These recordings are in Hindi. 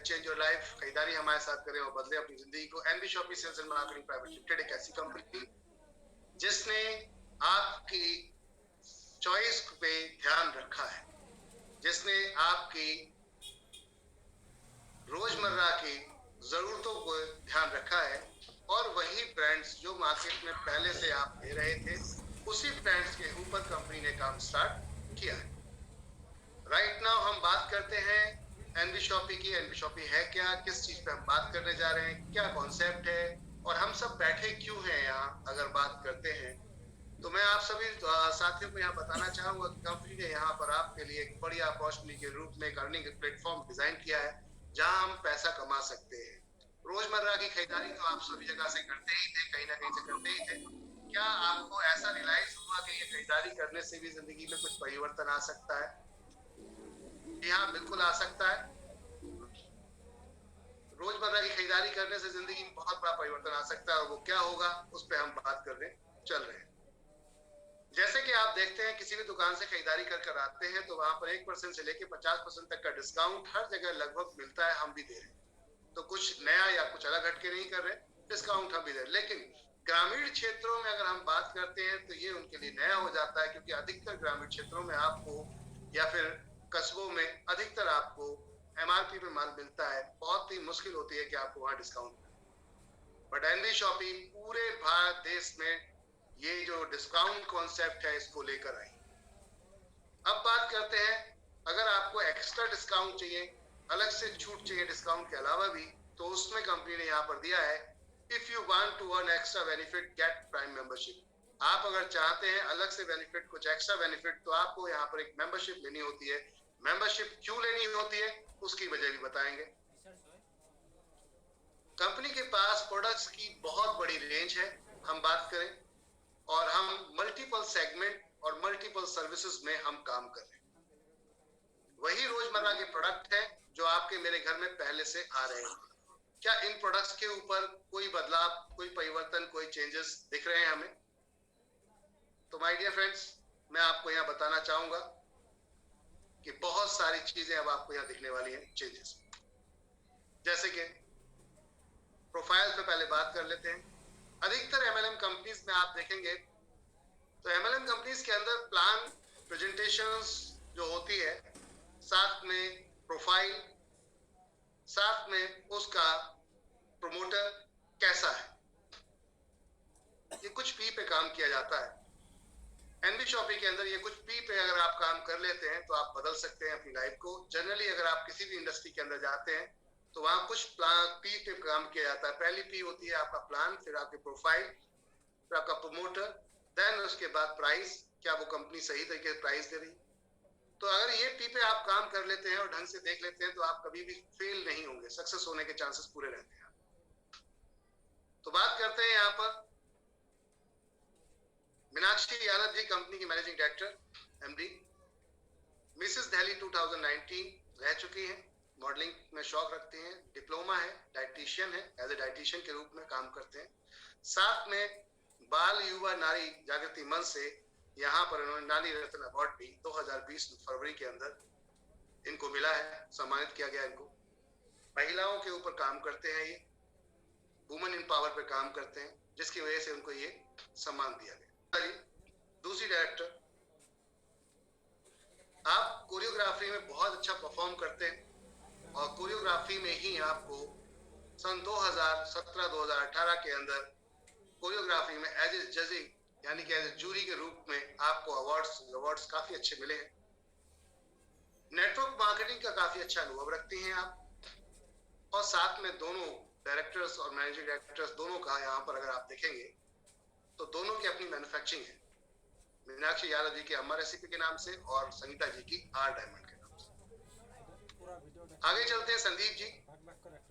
चेंज योर लाइफ, खरीदारी हमारे साथ करें और बदले अपनी जिंदगी को। NB Shoppy sales and marketing private limited एक ऐसी कंपनी जिसने आपकी चॉइस पे ध्यान रखा है, जिसने आपकी रोजमर्रा की जरूरतों को ध्यान रखा है, और वही ब्रांड्स जो मार्केट में पहले से आप ले रहे थे उसी ब्रांड्स के ऊपर कंपनी ने काम स्टार्ट किया है। राइट नाउ हम बात करते हैं एनबी शॉपी की। एनबी शॉपी है क्या, किस चीज पे हम बात करने जा रहे हैं, क्या कॉन्सेप्ट है, और हम सब बैठे क्यों हैं यहाँ। अगर बात करते हैं तो मैं आप सभी साथियों को यहाँ बताना चाहूंगा कि कंपनी ने यहाँ पर आपके लिए एक बड़ी अपॉर्चुनिटी के रूप में एक अर्निंग प्लेटफॉर्म डिजाइन किया है जहां हम पैसा कमा सकते हैं। रोजमर्रा की खरीदारी तो आप सभी जगह से करते ही थे, कहीं ना कहीं से करते ही थे। क्या आपको ऐसा रियलाइज हुआ कि ये खरीदारी करने से भी जिंदगी में कुछ परिवर्तन आ सकता है? जी हाँ, बिल्कुल आ सकता है। रोजमर्रा की खरीदारी करने से जिंदगी में बहुत बड़ा परिवर्तन आ सकता है, और वो क्या होगा उस पर हम बात करने चल रहे हैं। जैसे कि आप देखते हैं किसी भी दुकान से खरीदारी कर आते हैं तो वहां पर 1% से लेकर 50% तक का डिस्काउंट हर जगह लगभग मिलता है, हम भी दे रहे हैं। तो कुछ नया या कुछ अलग हटके नहीं कर रहे, डिस्काउंट हम भी दे रहे हैं। लेकिन ग्रामीण क्षेत्रों में अगर हम बात करते हैं तो ये उनके लिए नया हो जाता है, क्योंकि अधिकतर ग्रामीण क्षेत्रों में आपको या फिर कस्बों में अधिकतर आपको एमआरपी पे माल मिलता है। बहुत ही मुश्किल होती है कि आपको वहां डिस्काउंट मिले। बट एनबी शॉपी पूरे भारत देश में ये जो डिस्काउंट कॉन्सेप्ट है इसको लेकर आई। अब बात करते हैं, अगर आपको एक्स्ट्रा डिस्काउंट चाहिए, अलग से छूट चाहिए डिस्काउंट के अलावा भी, तो उसमें कंपनी ने यहाँ पर दिया है, if you want to earn extra benefit get prime membership. आप अगर चाहते हैं अलग से बेनिफिट, कुछ एक्स्ट्रा बेनिफिट, तो आपको यहाँ पर एक मेंबरशिप लेनी होती है। मेंबरशिप क्यों लेनी होती है उसकी वजह भी बताएंगे। कंपनी के पास प्रोडक्ट्स की बहुत बड़ी रेंज है, हम बात करें, और हम मल्टीपल सेगमेंट और मल्टीपल सर्विसेज में हम काम कर रहे हैं। वही रोजमर्रा के प्रोडक्ट हैं जो आपके मेरे घर में पहले से आ रहे हैं। क्या इन प्रोडक्ट्स के ऊपर कोई बदलाव, कोई परिवर्तन, कोई चेंजेस दिख रहे हैं हमें? तो माय डियर फ्रेंड्स, मैं आपको यहाँ बताना चाहूंगा कि बहुत सारी चीजें अब आपको यहाँ दिखने वाली हैं चेंजेस। जैसे कि प्रोफाइल पे पहले बात कर लेते हैं। अधिकतर एमएलएम कंपनीज में आप देखेंगे तो एमएलएम कंपनीज के अंदर प्लान प्रेजेंटेशंस जो होती है, साथ में प्रोफाइल, साथ में उसका प्रमोटर कैसा है, ये कुछ पी पे काम किया जाता है। एनबी शॉपी के अंदर ये कुछ पी पे अगर आप काम कर लेते हैं तो आप बदल सकते हैं अपनी लाइफ को। जनरली अगर आप किसी भी इंडस्ट्री के अंदर जाते हैं तो वहां कुछ प्लान पी पे काम किया जाता है। पहली पी होती है आपका प्लान, फिर आपकी प्रोफाइल, फिर आपका प्रमोटर, देन उसके बाद प्राइस, क्या वो कंपनी सही तरीके से प्राइस दे रही। तो अगर ये पी पे आप काम कर लेते हैं और ढंग से देख लेते हैं तो आप कभी भी फेल नहीं होंगे, सक्सेस होने के चांसेस पूरे रहते हैं। तो बात करते हैं यहाँ पर मीनाक्षी यादव जी, कंपनी की managing director MD. Mrs Delhi 2019 रह चुकी हैं, मॉडलिंग में शौक रखते हैं, डिप्लोमा है, डाइटिशियन है, एज ए डाइटिशियन के रूप में काम करते हैं। साथ में बाल युवा नारी जागृति मंच से यहाँ पर उन्होंने नारी रत्न अवार्ड भी 2020 फरवरी के अंदर इनको मिला है, सम्मानित किया गया इनको। महिलाओं के ऊपर काम करते हैं, ये वुमेन इन पावर पे काम करते हैं, जिसकी वजह से उनको ये सम्मान दिया गया। दूसरी डायरेक्टर, आप कोरियोग्राफी में बहुत अच्छा परफॉर्म करते हैं, और कोरियोग्राफी में ही आपको सन 2017-2018 के अंदर कोरियोग्राफी में एज ए जजिंग यानी कि एज ए जूरी के रूप में आपको अवार्ड्स काफी अच्छे मिले हैं। नेटवर्क मार्केटिंग का काफी अच्छा अनुभव रखती हैं आप, और साथ में दोनों डायरेक्टर्स और मैनेजिंग डायरेक्टर्स दोनों का यहाँ पर अगर आप देखेंगे तो दोनों की अपनी मैन्युफैक्चरिंग है, मीनाक्षी यादव जी की अमर रेसिपी के नाम से और संगीता जी की आर डायमंड के नाम से। आगे चलते हैं, संदीप जी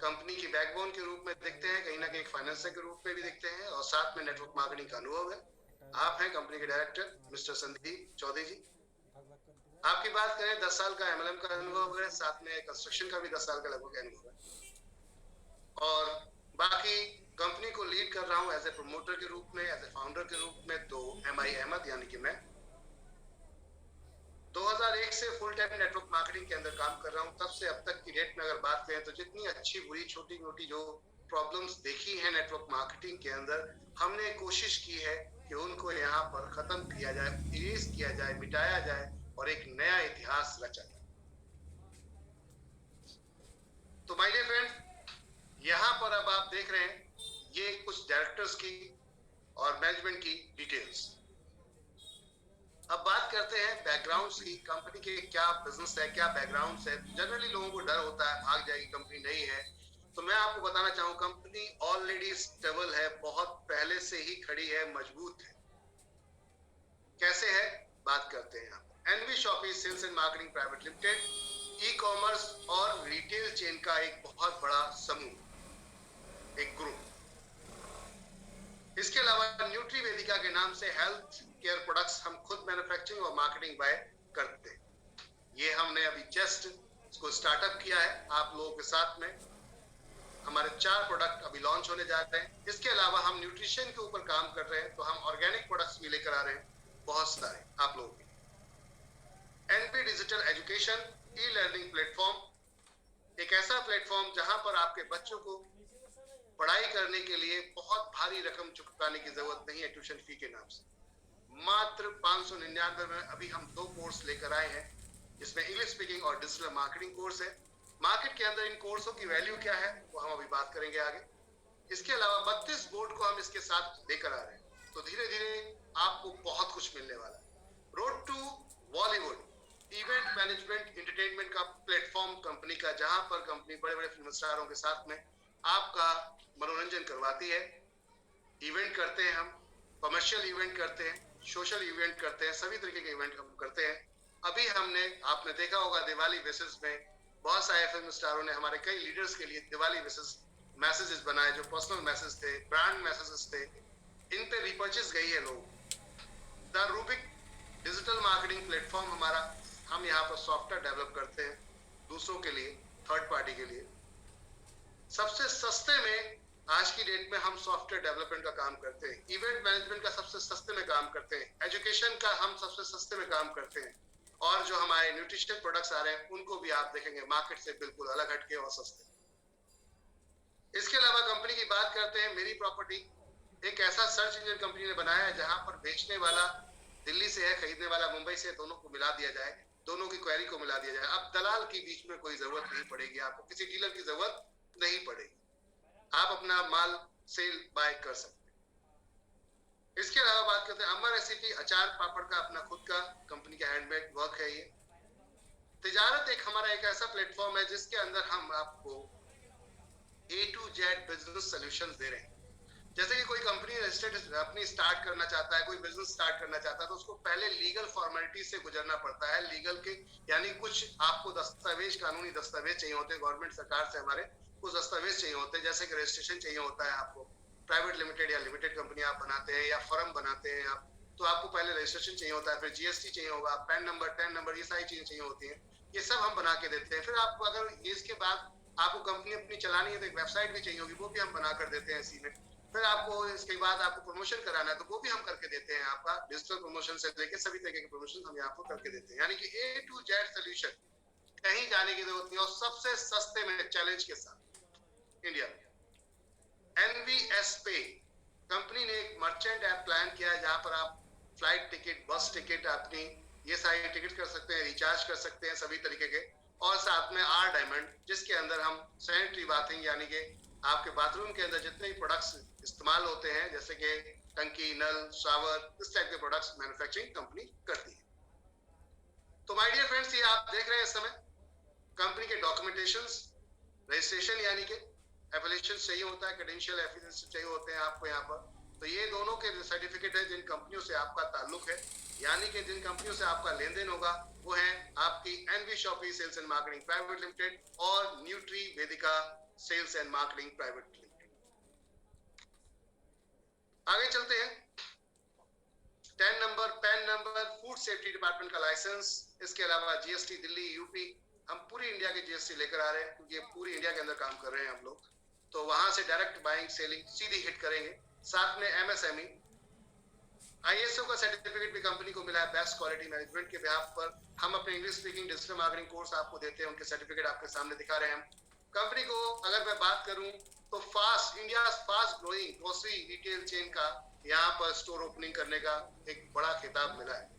कंपनी की बैकबोन के रूप में दिखते हैं, कहीं ना कहीं फाइनेंसर के रूप में भी दिखते हैं, और साथ में नेटवर्क मार्केटिंग का अनुभव है। आप हैं कंपनी के डायरेक्टर मिस्टर संदीप चौधरी जी। आपकी बात करें 10 साल का एमएलएम का अनुभव है, साथ में कंस्ट्रक्शन का भी 10 साल का लगभग अनुभव है, और बाकी कंपनी को लीड कर रहा हूं एज ए प्रमोटर के रूप में, एज ए फाउंडर के रूप में, तो एमआई अहमद यानी कि मैं। 2001 से फुल टाइम नेटवर्क मार्केटिंग के अंदर काम कर रहा हूँ। तब से अब तक की डेट में अगर बात करें तो जितनी अच्छी बुरी छोटी मोटी जो प्रॉब्लम्स देखी है नेटवर्क मार्केटिंग के अंदर, हमने कोशिश की है कि उनको यहाँ पर खत्म किया जाए, इरेज किया जाए, मिटाया जाए और एक नया इतिहास रचा जाए। तो माय डियर फ्रेंड, यहाँ पर अब आप देख रहे हैं ये कुछ डायरेक्टर्स की और मैनेजमेंट की डिटेल्स। अब बात करते हैं बैकग्राउंड्स की, कंपनी के क्या बिजनेस है, क्या बैकग्राउंड्स है। जनरली लोगों को डर होता है भाग जाएगी कंपनी, नहीं है। तो मैं आपको बताना चाहूँ कंपनी ऑलरेडी स्टेबल है, बहुत पहले से ही खड़ी है, मजबूत है। कैसे है बात करते हैं। यहाँ पर NV shoppe sales and marketing private limited e commerce और रिटेल चेन का एक बहुत बड़ा समूह, एक ग्रुप। इसके अलावा न्यूट्री वेदिका के नाम से हेल्थ केयर प्रोडक्ट्स हम खुद मैन्युफैक्चरिंग और मार्केटिंग बाय करते हैं। ये हमने अभी जस्ट इसको स्टार्टअप किया है आप लोगों के साथ में। हमारे 4 प्रोडक्ट अभी लॉन्च होने जा रहे हैं। इसके अलावा हम न्यूट्रिशन के ऊपर काम कर रहे हैं, तो हम ऑर्गेनिक प्रोडक्ट्स भी लेकर आ रहे हैं बहुत सारे आप लोगों के। NP digital education e learning platform, एक ऐसा प्लेटफॉर्म जहां पर आपके बच्चों को पढ़ाई करने के लिए बहुत भारी रकम चुकाने की जरूरत नहीं है ट्यूशन फी के नाम से। मात्र 599 में अभी हम 2 कोर्स लेकर आए हैं, जिसमें इंग्लिश स्पीकिंग और डिजिटल मार्केटिंग कोर्स है। मार्केट के अंदर इन कोर्सों की वैल्यू क्या है वो हम अभी बात करेंगे आगे। इसके अलावा 32 बोर्ड को हम इसके साथ लेकर आ रहे हैं, तो धीरे धीरे आपको बहुत कुछ मिलने वाला है। Road to Bollywood event management entertainment का प्लेटफॉर्म कंपनी का, जहां पर कंपनी बड़े बड़े फिल्म स्टारों के साथ में आपका मनोरंजन करवाती है। इवेंट करते हैं हम, कमर्शियल इवेंट करते हैं, सोशल इवेंट करते हैं, सभी तरीके के इवेंट हम करते हैं। अभी हमने, आपने देखा होगा दिवाली विशेष में बहुत सारे फिल्म स्टारों ने हमारे कई लीडर्स के लिए दिवाली विशेष मैसेजेस बनाए, जो पर्सनल मैसेज थे, ब्रांड मैसेजेस थे, इन पे रिपर्चेस गई है लोग। The Rubik digital marketing platform हमारा, हम यहाँ पर सॉफ्टवेयर डेवलप करते हैं दूसरों के लिए, थर्ड पार्टी के लिए। सबसे सस्ते में आज की डेट में हम सॉफ्टवेयर डेवलपमेंट का काम करते हैं, इवेंट मैनेजमेंट का सबसे सस्ते में काम करते हैं, एजुकेशन का हम सबसे सस्ते में काम करते हैं, और जो हमारे न्यूट्रिशन प्रोडक्ट्स आ रहे हैं उनको भी आप देखेंगे मार्केट से बिल्कुल अलग हटके और सस्ते। इसके अलावा कंपनी की बात करते हैं, मेरी प्रॉपर्टी एक ऐसा सर्च इंजन कंपनी ने बनाया है जहां पर बेचने वाला दिल्ली से है, खरीदने वाला मुंबई से, दोनों को मिला दिया जाए, दोनों की क्वेरी को मिला दिया जाए। अब दलाल के बीच में कोई जरूरत नहीं पड़ेगी, आपको किसी डीलर की जरूरत नहीं पड़ेगी, आप अपना माल सेल बाय कर सकते हैं। इसके अलावा बात करते हैं अमर रेसिपी अचार पापड़ का अपना खुद का कंपनी का हैंडमेड वर्क है। ये तिजारत एक हमारा एक ऐसा प्लेटफॉर्म है जिसके अंदर हम आपको A to Z business solutions दे रहे हैं। जैसे कि कोई कंपनी रजिस्टर्ड अपनी स्टार्ट करना चाहता है, कोई बिजनेस स्टार्ट करना चाहता है, तो उसको पहले लीगल फॉर्मेलिटी से गुजरना पड़ता है। लीगल के यानी कुछ आपको दस्तावेज, कानूनी दस्तावेज चाहिए होते हैं, गवर्नमेंट सरकार से हमारे कुछ दस्तावेज चाहिए होते हैं, जैसे कि रजिस्ट्रेशन चाहिए होता है आपको, प्राइवेट लिमिटेड या लिमिटेड कंपनी आप बनाते हैं या फर्म बनाते हैं आप, तो आपको पहले रजिस्ट्रेशन चाहिए होता है, फिर जीएसटी चाहिए होगा, पैन नंबर, टैन नंबर, ये सारी चीजें चाहिए होती हैं। ये सब हम बना के देते हैं। फिर आपको अगर इसके बाद आपको कंपनी अपनी चलानी है तो एक वेबसाइट भी चाहिए होगी, वो भी हम बना कर देते हैं इसी में। फिर आपको इसके बाद आपको प्रमोशन कराना है तो वो भी हम करके देते हैं। आपका डिजिटल प्रमोशन से लेकर सभी तरीके के प्रमोशन हम यहाँ पर करके देते हैं। यानी कि A to Z सोल्यूशन, कहीं जाने की जरूरत नहीं, और सबसे सस्ते में चैलेंज के साथ इंडिया में। एनवीएस पे कंपनी ने एक मर्चेंट ऐप प्लान किया है जहां पर आप फ्लाइट टिकट, बस टिकट, अपनी ये सारी टिकट कर सकते हैं, रिचार्ज कर सकते हैं सभी तरीके के, और साथ में आर डायमंड जिसके अंदर हम सैनिटरी बाथिंग यानी कि आपके बाथरूम के अंदर जितने भी प्रोडक्ट्स इस्तेमाल होते हैं, जैसे कि टंकी, नल, शावर, इस टाइप के प्रोडक्ट्स मैन्युफैक्चरिंग कंपनी करती है। तो माय डियर फ्रेंड्स, ये आप देख रहे हैं इस समय कंपनी के डॉक्यूमेंटेशंस, रजिस्ट्रेशन यानी कि एफिलिएशन चाहिए होता है, क्रेडेंशियल एफिलिएशन चाहिए होते हैं आपको यहाँ पर। तो ये दोनों के सर्टिफिकेट है जिन कंपनियों से आपका ताल्लुक है, यानी कि जिन कंपनियों से आपका लेन देन होगा, वो है आपकी NV shoppe sales and marketing private limited और Nutri Vedika sales and marketing private limited. आगे चलते हैं। PAN number, food safety department का लाइसेंस, इसके अलावा जीएसटी दिल्ली, यूपी, हम पूरी इंडिया के जीएसटी लेकर आ रहे हैं क्योंकि पूरी इंडिया के अंदर काम कर रहे हैं हम लोग, तो वहां से डायरेक्ट बाइंग सेलिंग सीधी हिट करेंगे। साथ में एमएसएमई ISO का सर्टिफिकेट भी कंपनी को मिला है बेस्ट क्वालिटी मैनेजमेंट के बिहाफ पर। हम अपने English speaking digital marketing course आपको देते हैं, उनके सर्टिफिकेट आपके सामने दिखा रहे हैं हम। कंपनी को अगर मैं बात करूं तो India fast growing grocery retail chain का यहाँ पर स्टोर ओपनिंग करने का एक बड़ा खिताब मिला है।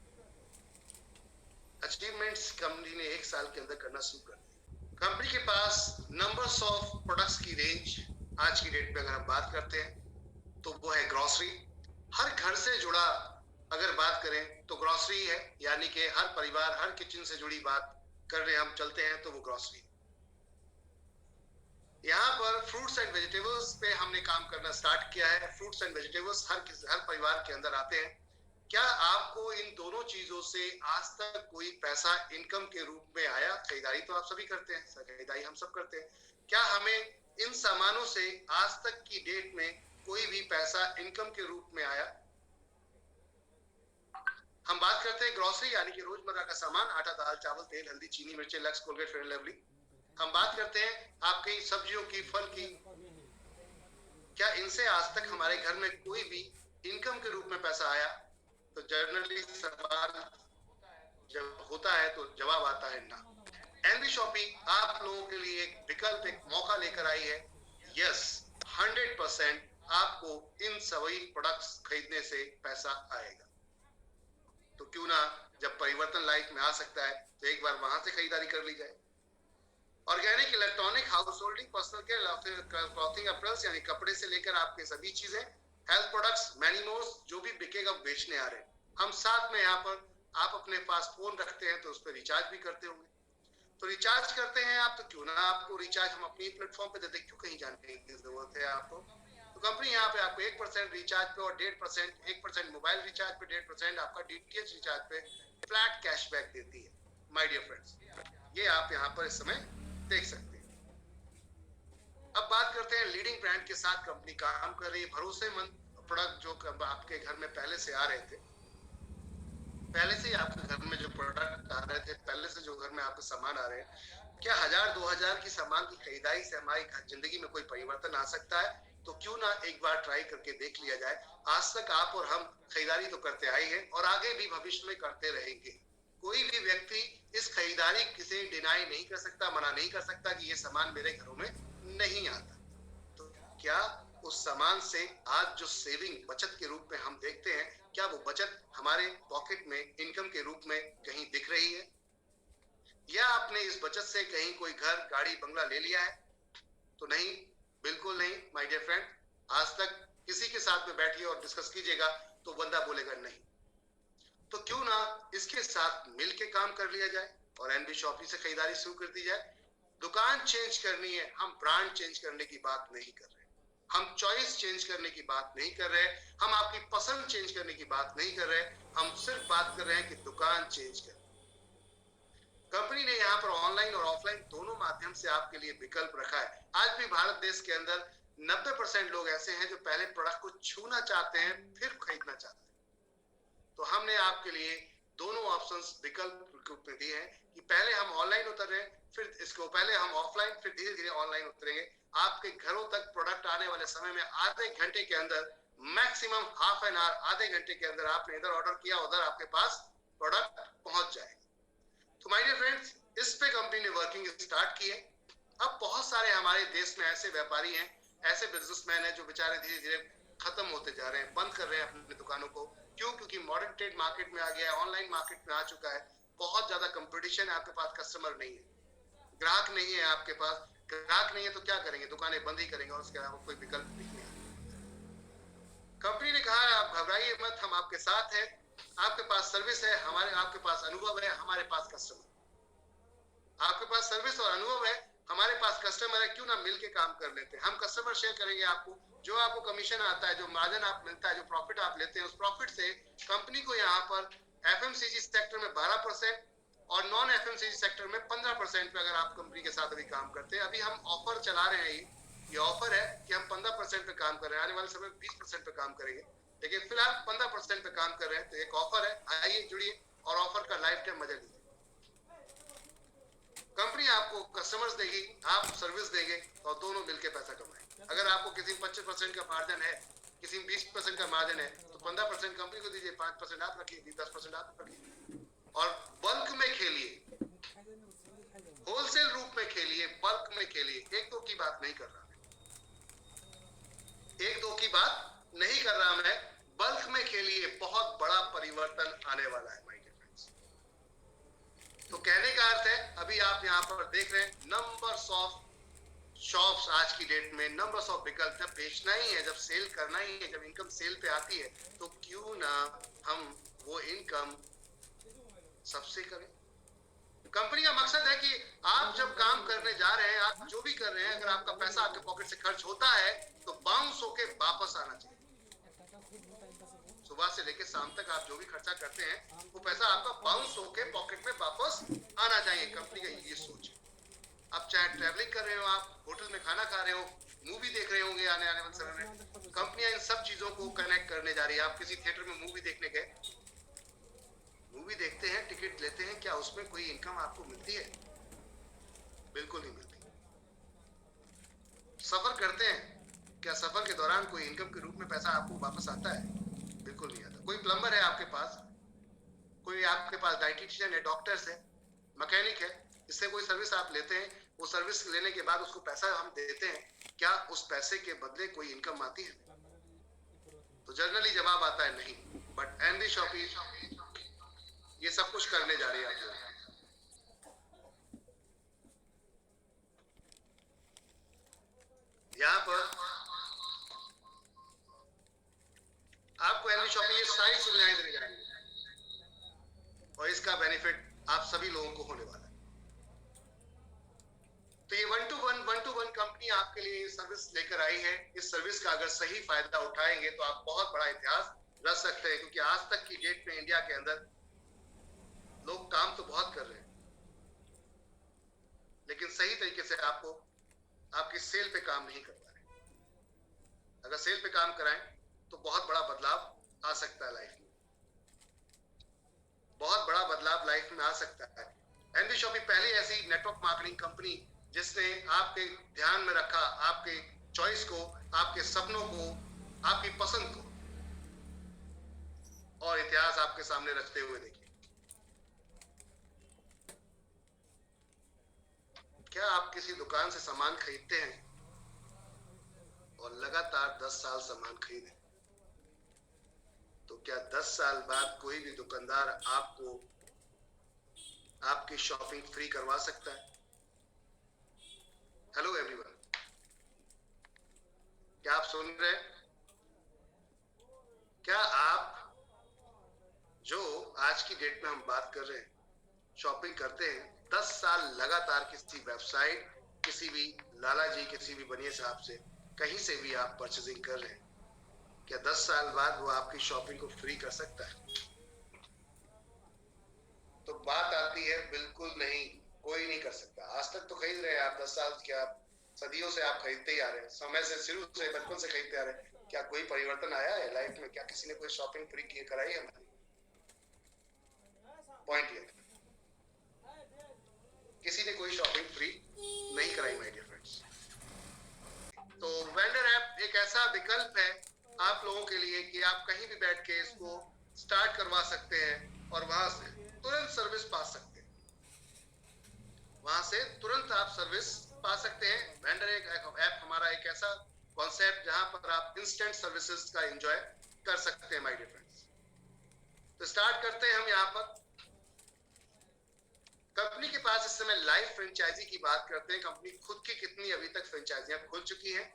अचीवमेंट्स कंपनी ने 1 साल के अंदर करना शुरू कर दिया। कंपनी के पास नंबर्स ऑफ प्रोडक्ट्स की रेंज आज की डेट में अगर हम बात करते हैं तो वो है ग्रोसरी। हर घर से जुड़ा अगर बात करें तो ग्रोसरी है, यानी कि हर परिवार हर किचन से जुड़ी बात करने हम चलते हैं तो वो ग्रोसरी। यहाँ पर फ्रूट्स एंड वेजिटेबल्स पे हमने काम करना स्टार्ट किया है। फ्रूट्स एंड वेजिटेबल्स हर परिवार के अंदर आते हैं। क्या आपको इन दोनों चीजों से आज तक कोई पैसा इनकम के रूप में आया? खरीदारी तो आप सभी करते हैं, खरीदारी हम सब करते हैं। क्या हमें इन सामानों से आज तक की डेट में कोई भी पैसा इनकम के रूप में आया? हम बात करते हैं ग्रोसरी यानी कि रोजमर्रा का सामान, आटा दाल चावल तेल हल्दी चीनी मिर्ची lux Colgate fair and lovely. हम बात करते हैं आपकी सब्जियों की फल की। क्या इनसे आज तक हमारे घर में कोई भी इनकम के रूप में पैसा आया? तो जनरली सवाल जब होता है तो जवाब आता है ना। एनबी शॉपिंग आप लोगों के लिए एक विकल्प एक मौका लेकर आई है। यस 100% आपको इन सभी प्रोडक्ट्स खरीदने से पैसा आएगा। तो क्यों ना जब परिवर्तन लाइफ में आ सकता है तो एक बार वहां से खरीदारी कर ली जाए। Organic electronic house holding personal care clothing apparels यानी कपड़े से लेकर आपके सभी चीजें, हेल्थ प्रोडक्ट्स मैनीमोस जो भी बिकेगा बेचने आ रहे हैं हम। साथ में यहाँ पर आप अपने पास फोन रखते हैं तो उस पर रिचार्ज भी करते होंगे। तो रिचार्ज करते हैं आप तो क्यों ना आपको रिचार्ज हम अपनी प्लेटफॉर्म पे देते, क्यों कहीं जाने की जरूरत है आपको। तो कंपनी यहाँ पे आपको 1% रिचार्ज पे और 1% मोबाइल रिचार्ज पे 1% आपका डीटीएच रिचार्ज पे फ्लैट कैशबैक देती है। माय डियर फ्रेंड्स, ये आप यहाँ पर इस समय देख सकते हैं। अब बात करते हैं लीडिंग ब्रांड के साथ कंपनी काम कर रही है। भरोसेमंद प्रोडक्ट जो आपके घर में पहले से आ रहे थे, पहले से आपके घर में जो प्रोडक्ट आ रहे थे, पहले से जो घर में आपके सामान आ रहे हैं, क्या 1000-2000 की सामान की खरीदारी से हमारी जिंदगी में कोई परिवर्तन आ सकता है? तो क्यों ना एक बार ट्राई करके देख लिया जाए। आज तक आप और हम खरीदारी तो करते आए हैं और आगे भी भविष्य में करते रहेंगे। कोई भी व्यक्ति इस खरीदारी किसे डिनाई नहीं कर सकता, मना नहीं कर सकता कि ये सामान मेरे घरों में नहीं आता। तो क्या उस सामान से आज जो सेविंग बचत के रूप में हम देखते हैं, क्या वो बचत हमारे पॉकेट में इनकम के रूप में कहीं दिख रही है? या आपने इस बचत से कहीं कोई घर गाड़ी बंगला ले लिया है? तो नहीं, बिल्कुल नहीं माय डियर फ्रेंड। आज तक किसी के साथ में बैठिए और डिस्कस कीजिएगा तो बंदा बोलेगा नहीं। तो क्यों ना इसके साथ मिलके काम कर लिया जाए और एनबी शॉपिंग से खरीदारी शुरू कर दी जाए। दुकान चेंज करनी है, हम ब्रांड चेंज करने की बात नहीं कर रहे, हम चॉइस चेंज करने की बात नहीं कर रहे, हम आपकी पसंद चेंज करने की बात नहीं कर रहे, हम सिर्फ बात कर रहे हैं कि दुकान चेंज कर। कंपनी ने यहाँ पर ऑनलाइन और ऑफलाइन दोनों माध्यम से आपके लिए विकल्प रखा है। आज भी भारत देश के अंदर 90% लोग ऐसे हैं जो पहले प्रोडक्ट को छूना चाहते हैं फिर खरीदना चाहते हैं। तो हमने आपके लिए दोनों ऑप्शंस विकल्प में दिए हैं कि पहले हम ऑनलाइन उतर रहे हैं, फिर इसको पहले हम ऑफलाइन, फिर धीरे धीरे ऑनलाइन उतरेंगे। आपके घरों तक प्रोडक्ट आने वाले समय में आधे घंटे के अंदर, मैक्सिमम हाफ एन आवर, आधे घंटे के अंदर आपने इधर ऑर्डर किया उधर आपके पास प्रोडक्ट पहुंच जाएगा। तो माय डियर फ्रेंड्स, इस पे कंपनी ने वर्किंग स्टार्ट की है। अब बहुत सारे हमारे देश में ऐसे व्यापारी हैं, ऐसे बिजनेसमैन हैं जो बेचारे धीरे धीरे खत्म होते जा रहे हैं, बंद कर रहे हैं अपनी दुकानों को। क्यों? क्योंकि मॉडर्न ट्रेड मार्केट में आ गया है, ऑनलाइन मार्केट में आ चुका है, बहुत ज्यादा कंपटीशन है, आपके पास कस्टमर नहीं है, ग्राहक नहीं है आपके पास। ग्राहक नहीं है तो क्या करेंगे? दुकानें बंद ही करेंगे और उसके अलावा कोई विकल्प नहीं है। कंपनी ने कहा आप घबराइए मत, हम आपके साथ हैं, आपके पास सर्विस है, आपके पास अनुभव है, हमारे पास कस्टमर। आपके पास सर्विस और अनुभव है, हमारे पास कस्टमर है, क्यों ना मिलके काम कर लेते हैं। हम कस्टमर शेयर करेंगे आपको, जो आपको कमीशन आता है, जो मार्जिन आप मिलता है, जो प्रॉफिट आप लेते हैं, उस प्रॉफिट से कंपनी को यहाँ पर एफएमसीजी सेक्टर में 12% और नॉन एफएमसीजी सेक्टर में 15% पे अगर आप कंपनी के साथ अभी काम करते हैं। अभी हम ऑफर चला रहे हैं, ये ऑफर है कि हम 15% पे काम कर रहे हैं, आने वाले समय में 20% पे काम करेंगे, लेकिन फिलहाल 15% पे काम कर रहे हैं। तो एक ऑफर है, आइए जुड़िए और ऑफर का लाइफ टाइम मजा लीजिए। कंपनी आपको कस्टमर्स देगी, आप सर्विस देंगे और दोनों मिलकर पैसा कमाएंगे। अगर आपको किसी 25% का मार्जिन है, किसी 20% का मार्जिन है, तो 15% कंपनी को दीजिए, 5% आप रखिए, 10% आप रखिए, और बल्क में खेलिए, होलसेल रूप में खेलिए, बल्क में खेलिए। एक दो की बात नहीं कर रहा मैं, एक दो की बात नहीं कर रहा मैं, बल्क में खेलिए, बहुत बड़ा परिवर्तन आने वाला है माय डियर फ्रेंड्स। तो कहने का अर्थ है, अभी आप यहाँ पर देख रहे हैं नंबर्स ऑफ शॉप्स, आज की डेट में नंबर्स ऑफ विकल्प। जब बेचना ही है, जब सेल करना ही है, जब इनकम सेल पे आती है, तो क्यों ना हम वो इनकम सबसे करें। कंपनी का मकसद है कि आप जब काम करने जा रहे हैं, आप जो भी कर रहे हैं, अगर आपका पैसा आपके पॉकेट से खर्च होता है तो बाउंस होके वापस आना चाहिए। सुबह से लेकर शाम तक आप जो भी खर्चा करते हैं, वो पैसा आपका बाउंस होके पॉकेट में वापस आना चाहिए। कंपनी का ये सोच है। आप चाहे ट्रैवलिंग कर रहे हो, आप होटल में खाना खा रहे हो, मूवी देख रहे होंगे आने वाले समय में, कंपनियां इन सब चीजों को कनेक्ट करने जा रही है। आप किसी थिएटर में मूवी देखने गए, मूवी देखते हैं, टिकट लेते हैं, क्या उसमें कोई इनकम आपको मिलती है? बिल्कुल नहीं मिलती। सफर करते हैं, क्या सफर के दौरान कोई इनकम के रूप में पैसा आपको वापस आता है? बिल्कुल नहीं आता। कोई प्लम्बर है आपके पास, कोई आपके पास डाइटिशियन है, डॉक्टर्स है, मैकेनिक है, इससे कोई सर्विस आप लेते हैं, वो सर्विस लेने के बाद उसको पैसा हम देते हैं, क्या उस पैसे के बदले कोई इनकम आती है? तो जनरली जवाब आता है नहीं। बट एनडी शॉपी ये सब कुछ करने जा रही है। आप यहाँ पर आपको एनडी शॉपी ये सारी सुविधाएं देने जा रही है, और इसका बेनिफिट आप सभी लोगों को होने वाला है। तो ये वन टू वन कंपनी आपके लिए सर्विस लेकर आई है। इस सर्विस का अगर सही फायदा उठाएंगे तो आप बहुत बड़ा इतिहास रच सकते हैं, क्योंकि आज तक की डेट में इंडिया के अंदर लोग काम तो बहुत कर रहे हैं, लेकिन सही तरीके से आपको आपकी सेल पे काम नहीं कर पा रहे। अगर सेल पे काम कराएं तो बहुत बड़ा बदलाव आ सकता है लाइफ में, बहुत बड़ा बदलाव लाइफ में आ सकता है। एनडी शॉपी पहली ऐसी नेटवर्क मार्केटिंग कंपनी जिसने आपके ध्यान में रखा, आपके चॉइस को, आपके सपनों को, आपकी पसंद को, और इतिहास आपके सामने रखते हुए देखिए। क्या आप किसी दुकान से सामान खरीदते हैं और लगातार 10 साल सामान खरीदें, तो क्या 10 साल बाद कोई भी दुकानदार आपको आपकी शॉपिंग फ्री करवा सकता है? हेलो एवरीवन, क्या आप सुन रहे हैं? क्या आप जो आज की डेट में हम बात कर रहे हैं, शॉपिंग करते हैं 10 साल लगातार किसी वेबसाइट, किसी भी लाला जी, किसी भी बनिए साहब से, कहीं से भी आप परचेजिंग कर रहे हैं, क्या 10 साल बाद वो आपकी शॉपिंग को फ्री कर सकता है? तो बात आती है बिल्कुल नहीं, कोई नहीं कर सकता। आज तक तो खरीद रहे हैं आप 10 साल, क्या सदियों से आप खरीदते ही आ रहे हैं, समय से, शुरू से, बचपन से खरीदते आ रहे हैं। क्या कोई परिवर्तन आया है लाइफ में? क्या किसी ने कोई शॉपिंग फ्री की कराई है हमारी? पॉइंट ये, किसी ने कोई शॉपिंग फ्री नहीं कराई माय डियर फ्रेंड्स। तो वेंडर ऐप एक ऐसा विकल्प है आप लोगों के लिए कि आप कहीं भी बैठ के इसको स्टार्ट करवा सकते हैं और वहां से तुरंत सर्विस पा सकते हैं, वहां से तुरंत आप सर्विस पा सकते हैं। वेंडर ऐप हमारा एक ऐसा कॉन्सेप्ट जहां पर आप इंस्टेंट सर्विसेज का एंजॉय कर सकते हैं माय डियर फ्रेंड्स। तो स्टार्ट करते हैं हम यहाँ पर। कंपनी के पास इस समय लाइव फ्रेंचाइजी की बात करते हैं, कंपनी खुद की कितनी अभी तक फ्रेंचाइजियां खुल चुकी हैं।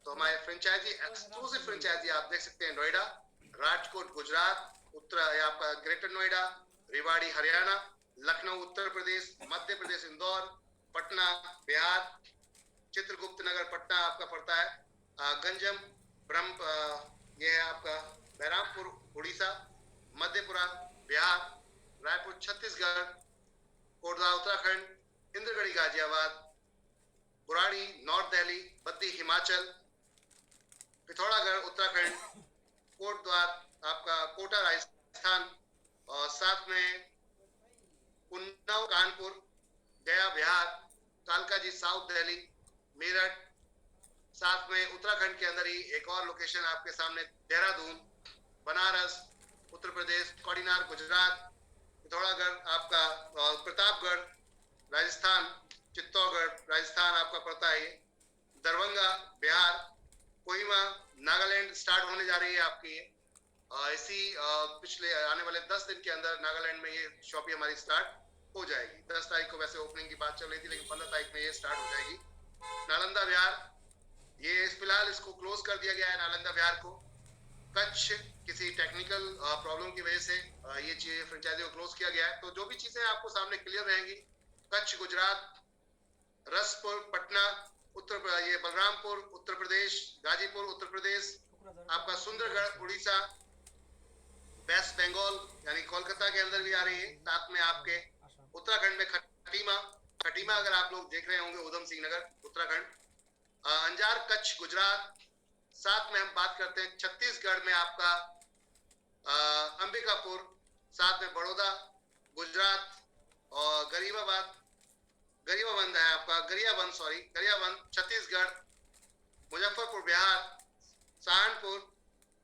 तो हमारे फ्रेंचाइजी, एक्सक्लूसिव फ्रेंचाइजी आप देख सकते हैं नोएडा, राजकोट गुजरात, उत्तर आपका ग्रेटर नोएडा, रेवाड़ी हरियाणा, लखनऊ उत्तर प्रदेश, मध्य प्रदेश इंदौर, पटना बिहार, चित्रगुप्त नगर पटना आपका पड़ता है, गंजम ब्रह्म ये है आपका बहरामपुर उड़ीसा, मध्यपुरा बिहार, रायपुर छत्तीसगढ़, कोटद्वार उत्तराखंड, इंद्रगढ़ी गाजियाबाद, बुराड़ी नॉर्थ दिल्ली, बद्दी हिमाचल, पिथौरागढ़ उत्तराखंड, कोटद्वार आपका कोटा राजस्थान, और साथ में उन्नाव कानपुर, गया बिहार, कालकाजी साउथ दिल्ली, मेरठ, साथ में उत्तराखंड के अंदर ही एक और लोकेशन आपके सामने देहरादून, बनारस उत्तर प्रदेश, कोडिनार गुजरात, पिथौरागढ़ आपका, प्रतापगढ़ राजस्थान, चित्तौड़गढ़ राजस्थान आपका पड़ता है, दरभंगा बिहार, कोहिमा नागालैंड स्टार्ट होने जा रही है आपकी ये। इसी पिछले आने वाले 10 दिन के अंदर नागालैंड में ये शॉप हमारी स्टार्ट हो जाएगी। 10 तारीख को वैसे ओपनिंग की बात चल रही थी, लेकिन 15 तारीख में ये स्टार्ट हो जाएगी। नालंदा बिहार, ये फिलहाल इसको क्लोज कर दिया गया है नालंदा बिहार को। कच्छ किसी टेक्निकल प्रॉब्लम की वजह से ये चीज फ्रेंचाइजी को क्लोज किया गया है। तो जो भी चीजें आपको सामने क्लियर रहेंगी, कच्छ गुजरात, रसपुर पटना उत्तर, ये बलरामपुर उत्तर प्रदेश, गाजीपुर उत्तर प्रदेश, आपका सुंदरगढ़ उड़ीसा, वेस्ट बंगाल यानी कोलकाता के अंदर भी आ रही है। साथ में आपके उत्तराखंड में खटीमा, खटीमा अगर आप लोग देख रहे होंगे उधम सिंह नगर उत्तराखंड, अंजार कच्छ गुजरात। साथ में हम बात करते हैं छत्तीसगढ़ में आपका अंबिकापुर, साथ में बड़ौदा गुजरात, और गरियाबंद है आपका, गरियाबंद छत्तीसगढ़, मुजफ्फरपुर बिहार, सहारनपुर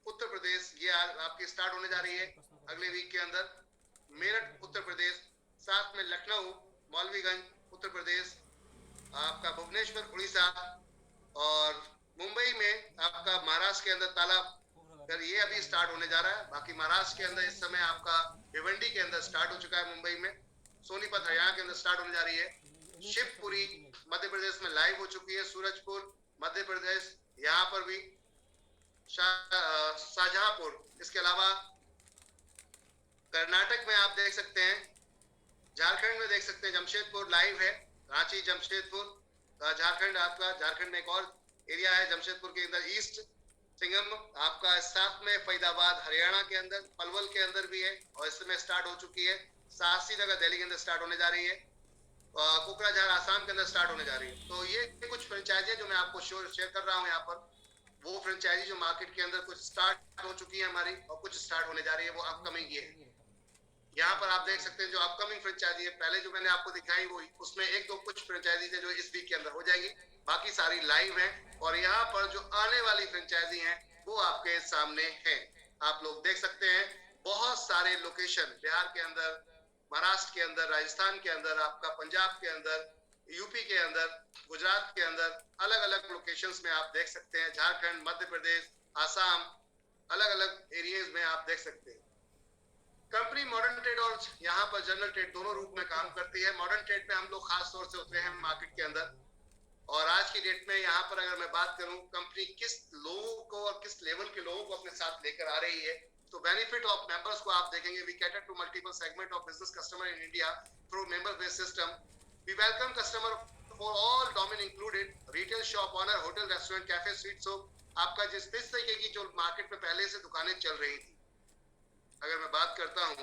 उत्तर प्रदेश, ये आपकी स्टार्ट होने जा रही है अगले वीक के अंदर, मेरठ उत्तर प्रदेश, साथ में लखनऊ, मौलवीगंज उत्तर प्रदेश, आपका भुवनेश्वर उड़ीसा, और मुंबई में आपका महाराष्ट्र के अंदर तालाब, ये अभी स्टार्ट होने जा रहा है। बाकी महाराष्ट्र के अंदर इस समय आपका भिवंडी के अंदर स्टार्ट हो चुका है, मुंबई में सोनीपत हरियाणा के अंदर स्टार्ट होने जा रही है। शिवपुरी मध्य प्रदेश में लाइव हो चुकी है, सूरजपुर मध्य प्रदेश यहाँ पर भी, शाहजहांपुर, इसके अलावा कर्नाटक में आप देख सकते हैं, झारखंड में देख सकते हैं जमशेदपुर लाइव है, रांची जमशेदपुर, झारखंड आपका, झारखंड में एक और एरिया है जमशेदपुर के अंदर ईस्ट सिंगम आपका, साथ में फरीदाबाद हरियाणा के अंदर, पलवल के अंदर भी है और इस समय स्टार्ट हो चुकी है। साहसी जगह दिल्ली के अंदर स्टार्ट होने जा रही है, कोकराझार आसाम के अंदर स्टार्ट होने जा रही है। तो ये कुछ फ्रेंचाइजी जो मैं आपको शेयर कर रहा हूँ यहाँ पर, वो फ्रेंचाइजी जो मार्केट के अंदर कुछ स्टार्ट हो चुकी है हमारी और कुछ स्टार्ट होने जा रही है, वो अपकमिंग ये है। यहाँ पर आप देख सकते हैं जो अपकमिंग फ्रेंचाइजी है, पहले जो मैंने आपको दिखाई वो उसमें एक दो कुछ फ्रेंचाइजी है जो इस वीक के अंदर हो जाएगी, बाकी सारी लाइव है। और यहाँ पर जो आने वाली फ्रेंचाइजी है वो आपके सामने है, आप लोग देख सकते हैं। बहुत सारे लोकेशन बिहार के अंदर, महाराष्ट्र के अंदर, राजस्थान के अंदर, आपका पंजाब के अंदर, यूपी के अंदर, गुजरात के अंदर, अलग अलग लोकेशंस में आप देख सकते हैं। झारखंड, मध्य प्रदेश, आसाम, अलग अलग एरियाज में आप देख सकते हैं। कंपनी मॉडर्न ट्रेड और यहाँ पर जनरल ट्रेड दोनों रूप में काम करती है। मॉडर्न ट्रेड में हम लोग खास तौर से उतरे हैं मार्केट के अंदर, और आज की डेट में यहाँ पर अगर मैं बात करूं कंपनी किस लोगों को और किस लेवल के लोगों को अपने साथ लेकर आ रही है, तो बेनिफिट ऑफ मेंबर्स को आप देखेंगे। We cater to multiple segment of business customer in India through member based system. We welcome customer for all domain included retail shop owner, hotel, restaurant, cafe, sweet shop, आपका जिस तरीके की जो मार्केट में पहले से दुकानें चल रही थी। अगर मैं बात करता हूँ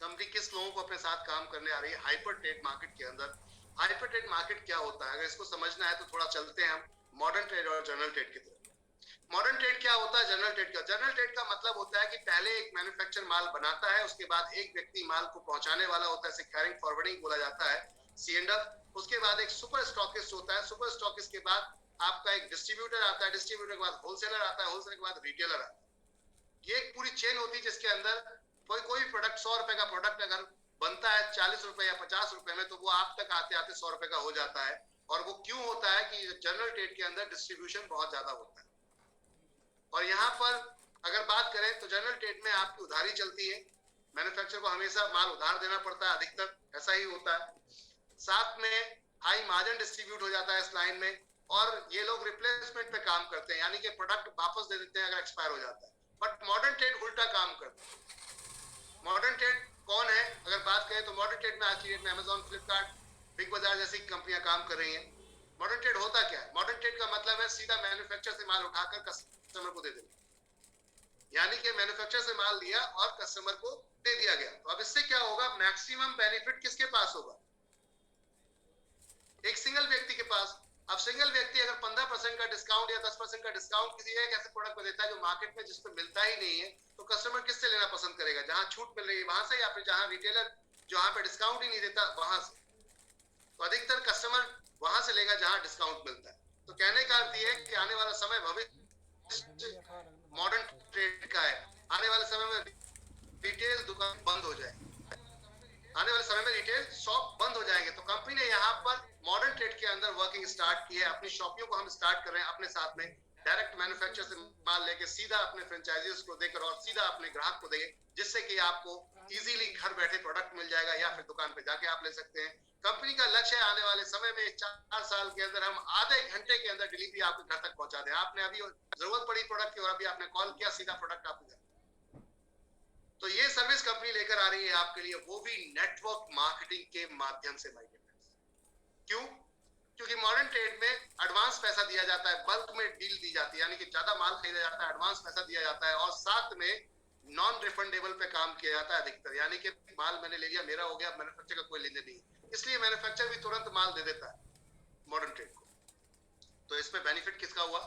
कंपनी किस लोगों को अपने साथ काम करने आ रही है हाइपर ट्रेड मार्केट के अंदर। हाइपर ट्रेड मार्केट क्या होता है, अगर इसको समझना है तो थोड़ा चलते हैं हम मॉडर्न ट्रेड और जनरल ट्रेड की तरफ। मॉडर्न ट्रेड क्या होता है, जनरल ट्रेड क्या? जनरल ट्रेड का मतलब होता है कि पहले एक मैन्युफैक्चर माल बनाता है, उसके बाद एक व्यक्ति माल को पहुंचाने वाला होता है, कैरिंग फॉरवर्डिंग बोला जाता है, C&F। उसके बाद एक सुपर स्टॉकिस्ट होता है, सुपर स्टॉकिस्ट के बाद आपका एक डिस्ट्रीब्यूटर आता है, डिस्ट्रीब्यूटर के बाद होलसेलर आता है, होलसेलर के बाद रिटेलर आता है। ये एक पूरी चेन होती है जिसके अंदर कोई प्रोडक्ट 100 रुपए का प्रोडक्ट अगर बनता है 40 रुपए या 50 रुपए में, तो वो आप तक आते आते 100 रुपए का हो जाता है। और वो क्यों होता है कि जनरल ट्रेड के अंदर डिस्ट्रीब्यूशन बहुत ज्यादा होता है। और यहाँ पर अगर बात करें तो जनरल ट्रेड में आपकी उधारी चलती है, मैन्युफैक्चरर को हमेशा माल उधार देना पड़ता है, अधिकतर ऐसा ही होता है। साथ में हाई मार्जिन डिस्ट्रीब्यूट हो जाता है इस लाइन में, और ये लोग रिप्लेसमेंट पे काम करते हैं, यानी कि प्रोडक्ट वापस दे देते हैं अगर एक्सपायर हो जाता है। बट मॉडर्न ट्रेड उल्टा काम करता है। मॉडर्न ट्रेड कौन है अगर बात करें तो मॉडर्न ट्रेड में आज की डेट में अमेजॉन, फ्लिपकार्ट, बिग बाजार जैसी कंपनियां काम कर रही हैं। मॉडर्न ट्रेड होता क्या है? मॉडर्न ट्रेड का मतलब है सीधा मैन्युफैक्चर से माल उठाकर कस्टमर को दे देना, यानी कि मैन्युफैक्चर से माल लिया और कस्टमर को दे दिया गया। तो अब इससे क्या होगा, मैक्सिमम बेनिफिट किसके पास होगा? एक सिंगल व्यक्ति के पास। अब सिंगल व्यक्ति अगर 15% का डिस्काउंट या 10% का डिस्काउंट किसी एक ऐसे प्रोडक्ट को देता है जो मार्केट में जिस पे मिलता ही नहीं है, तो कस्टमर किससे लेना पसंद करेगा? जहां छूट मिल रही है वहां से, या फिर जहां रिटेलर जहां पे डिस्काउंट ही नहीं देता वहां से? तो अधिकतर कस्टमर वहां से लेगा जहां डिस्काउंट मिलता है। तो कहने का अर्थ ये है कि आने वाला समय भविष्य मॉडर्न ट्रेड का है। अपनी शॉपियों को हम स्टार्ट कर रहे हैं अपने साथ में, डायरेक्ट मैन्युफैक्चर से माल लेके सीधा अपने फ्रेंचाइजीज को देकर और सीधा अपने ग्राहक को देंगे, जिससे कि आपको इजीली घर बैठे प्रोडक्ट मिल जाएगा या फिर दुकान पे जाके आप ले सकते हैं। कंपनी का लक्ष्य है आने वाले समय में 4 साल के अंदर हम आधे घंटे के अंदर डिलीवरी आपके घर तक पहुंचा दें। आपने अभी जरूरत पड़ी प्रोडक्ट की और अभी आपने कॉल किया, सीधा प्रोडक्ट आपके घर। तो ये सर्विस कंपनी लेकर आ रही है आपके लिए, वो भी नेटवर्क मार्केटिंग के माध्यम से। माय फ्रेंड्स, क्यों? क्योंकि मॉडर्न ट्रेड में एडवांस पैसा दिया जाता है, बल्क में डील दी जाती है, यानी कि ज्यादा माल खरीदा जाता है, एडवांस पैसा दिया जाता है और साथ में नॉन रिफंडेबल पे काम किया जाता है अधिकतर, यानी कि माल मैंने ले लिया, मेरा हो गया, मैन्युफैक्चर का कोई लेने नहीं, इसलिए मैन्युफैक्चर भी तुरंत माल दे देता है मॉडर्न ट्रेड को। तो इसमें बेनिफिट किसका हुआ?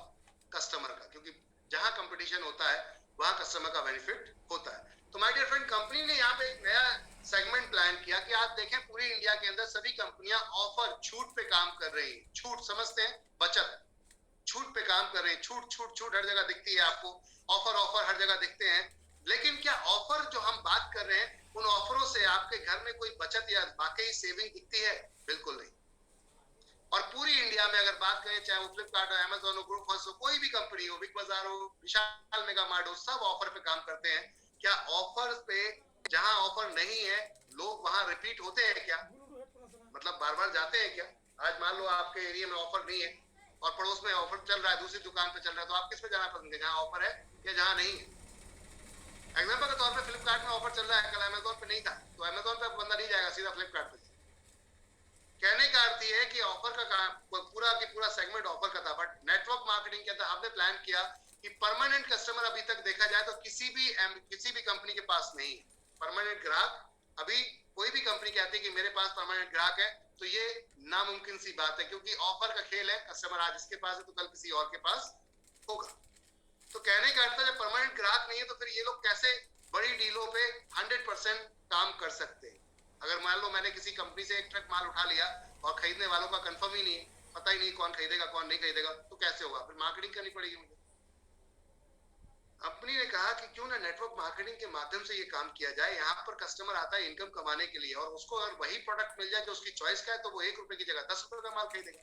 कस्टमर का, क्योंकि जहां कंपटीशन होता है वहां कस्टमर का बेनिफिट होता है। तो माय डियर फ्रेंड, कंपनी ने यहाँ पे एक नया सेगमेंट प्लान किया कि आप देखें पूरी इंडिया के अंदर सभी कंपनियां ऑफर, छूट पे काम कर रही हैं। छूट समझते हैं, बचत, छूट पे काम कर रहे हैं। छूट छूट छूट हर जगह दिखती है आपको, ऑफर ऑफर हर जगह दिखते हैं, लेकिन क्या ऑफर जो हम बात कर रहे हैं उन ऑफरों से आपके घर में कोई बचत या वाकई सेविंग दिखती है? बिल्कुल नहीं। और पूरी इंडिया में अगर बात करें, चाहे वो फ्लिपकार्ट हो, अमेजोन हो, ग्रुप हो, कोई भी कंपनी हो, बिग बाजार हो, विशाल मेगा मार्ट हो, सब ऑफर पे काम करते हैं। क्या ऑफर पे जहां ऑफर नहीं है लोग वहां रिपीट होते हैं क्या? मतलब बार बार जाते हैं क्या? आज मान लो आपके एरिया में ऑफर नहीं है और पड़ोस में ऑफर चल रहा है, दूसरी दुकान पे चल रहा है, तो आप किस पे जाना पसंद है, जहां ऑफर है या जहां नहीं है? एग्जाम्पल के तौर पे फ्लिपकार्ट में ऑफर चल रहा है, कल अमेजोन पे नहीं था, तो अमेजोन पे बंदा नहीं जाएगा, सीधा फ्लिपकार्ट पे। कहने का अर्थ ये है कि ऑफर का पूरा की पूरा सेगमेंट ऑफर का था, बट नेटवर्क मार्केटिंग के अंदर हमने प्लान किया कि परमानेंट कस्टमर अभी तक देखा जाए तो किसी भी कंपनी के पास नहीं है परमानेंट ग्राहक। अभी कोई भी कंपनी कहती है कि मेरे पास परमानेंट ग्राहक है, तो ये नामुमकिन सी बात है, क्योंकि ऑफर का खेल है, कस्टमर आज इसके पास है तो कल किसी और के पास होगा। तो कहने का अर्थ है जब परमानेंट ग्राहक नहीं है तो फिर ये लोग कैसे बड़ी डीलों पे 100% काम कर सकते हैं? अगर मान लो मैंने किसी कंपनी से एक ट्रक माल उठा लिया और खरीदने वालों का कंफर्म ही नहीं है, पता ही नहीं कौन खरीदेगा कौन नहीं खरीदेगा, तो कैसे होगा? फिर मार्केटिंग करनी पड़ेगी मुझे। कंपनी ने कहा कि क्यों ना नेटवर्क मार्केटिंग के माध्यम से ये काम किया जाए। यहाँ पर कस्टमर आता है इनकम कमाने के लिए, और उसको अगर वही प्रोडक्ट मिल जाए जो उसकी चॉइस का है तो वो 1 रुपए की जगह 10 रुपए का माल खरीदेगा।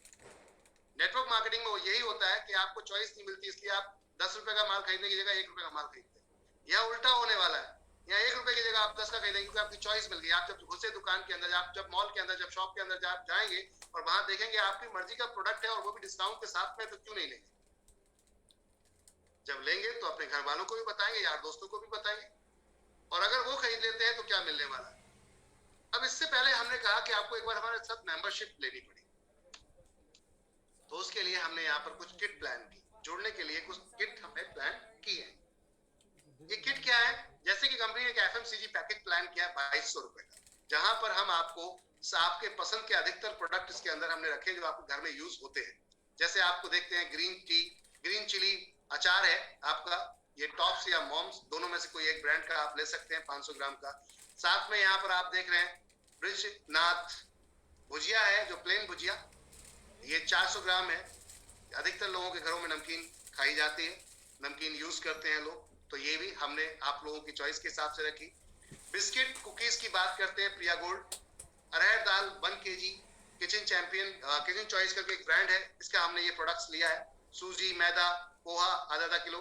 नेटवर्क मार्केटिंग में वो यही होता है कि आपको चॉइस नहीं मिलती, इसलिए आप 10 रुपए का माल खरीदने की जगह 1 रुपए का माल खरीदते हैं। यह उल्टा होने वाला है, यहाँ 1 रुपए की जगह आप 10 का खरीदेंगे, क्योंकि आपकी चॉइस मिल गई। आप जब घुसे दुकान के अंदर, आप जब मॉल के अंदर, जब शॉप के अंदर जब जाएंगे और वहां देखेंगे आपकी मर्जी का प्रोडक्ट है और वो भी डिस्काउंट के साथ में, तो क्यों नहीं लेंगे? जब लेंगे तो अपने घर वालों को भी बताएंगे, यार दोस्तों को भी बताएंगे, और अगर वो खरीद लेते हैं तो क्या मिलने वाला है? अब इससे पहले हमने कहा कि आपको एक बार हमारे साथ मेंबरशिप लेनी पड़ेगी, तो उसके लिए हमने यहाँ पर कुछ किट प्लान की, जुड़ने के लिए कुछ किट हमने प्लान की है। ये किट क्या है? जैसे कि कंपनी ने एक एफएमसीजी पैकेज प्लान किया 2200 रुपए का, जहां पर हम आपको आपके पसंद के अधिकतर प्रोडक्ट इसके अंदर हमने रखे जो आपके घर में यूज होते हैं। जैसे आपको देखते हैं ग्रीन टी, ग्रीन चिली अचार है आपका, ये टॉप्स या मॉम्स दोनों में से कोई एक ब्रांड का आप ले सकते हैं 500 ग्राम का। साथ में यहाँ पर आप देख रहे हैं ब्रिजनाथ भुजिया है, जो प्लेन भुजिया, ये 400 ग्राम है। अधिकतर लोगों के घरों में नमकीन खाई जाती है, नमकीन यूज करते हैं लोग, तो ये भी हमने आप लोगों की चॉइस के हिसाब से रखी। बिस्किट कुकीज की बात करते हैं, प्रिया गोल्ड। अरहर दाल 1 kg, kitchen champion kitchen choice करके एक ब्रांड है, इसका हमने ये प्रोडक्ट्स लिया है। सूजी, मैदा, पोहा आधा किलो।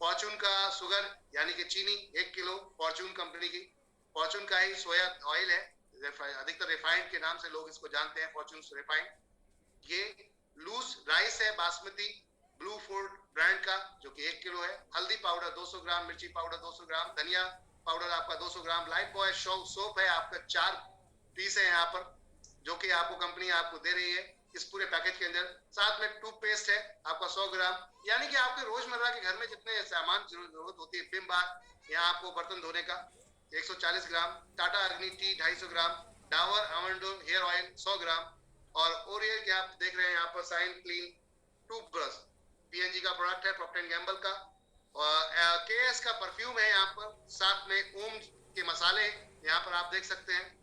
फॉर्चून का शुगर यानी कि चीनी 1 किलो, फॉर्चून कंपनी की। फॉर्चून का ही सोया ऑयल है, अधिकतर रिफाइंड के नाम से लोग इसको जानते हैं, फॉर्चून रिफाइंड। ये लूज राइस है बासमती ब्लू फूड ब्रांड का, जो कि 1 किलो है। हल्दी पाउडर 200 ग्राम, मिर्ची पाउडर 200 ग्राम, धनिया पाउडर आपका 200 ग्राम। लाइफ बॉय सोप है आपका 4 पीस है यहाँ पर, जो कि आपको कंपनी आपको दे रही है इस पूरे पैकेज के अंदर। साथ में टूथपेस्ट है आपका 100 ग्राम, यानी कि आपके रोजमर्रा के घर में जितने सामान जरूरत होती है। विम बार यहाँ आपको बर्तन धोने का 140 ग्राम, टाटा अग्नि टी 250 ग्राम, डाबर आमंड हेयर ऑयल 100 ग्राम, और ओरियल के आप देख रहे हैं यहाँ पर साइन क्लीन टूथब्रश, पीएनजी का प्रोडक्ट है, प्रॉक्टर एंड गैम्बल का। और केएस का परफ्यूम है यहाँ पर। साथ में ओम के मसाले यहाँ पर आप देख सकते हैं।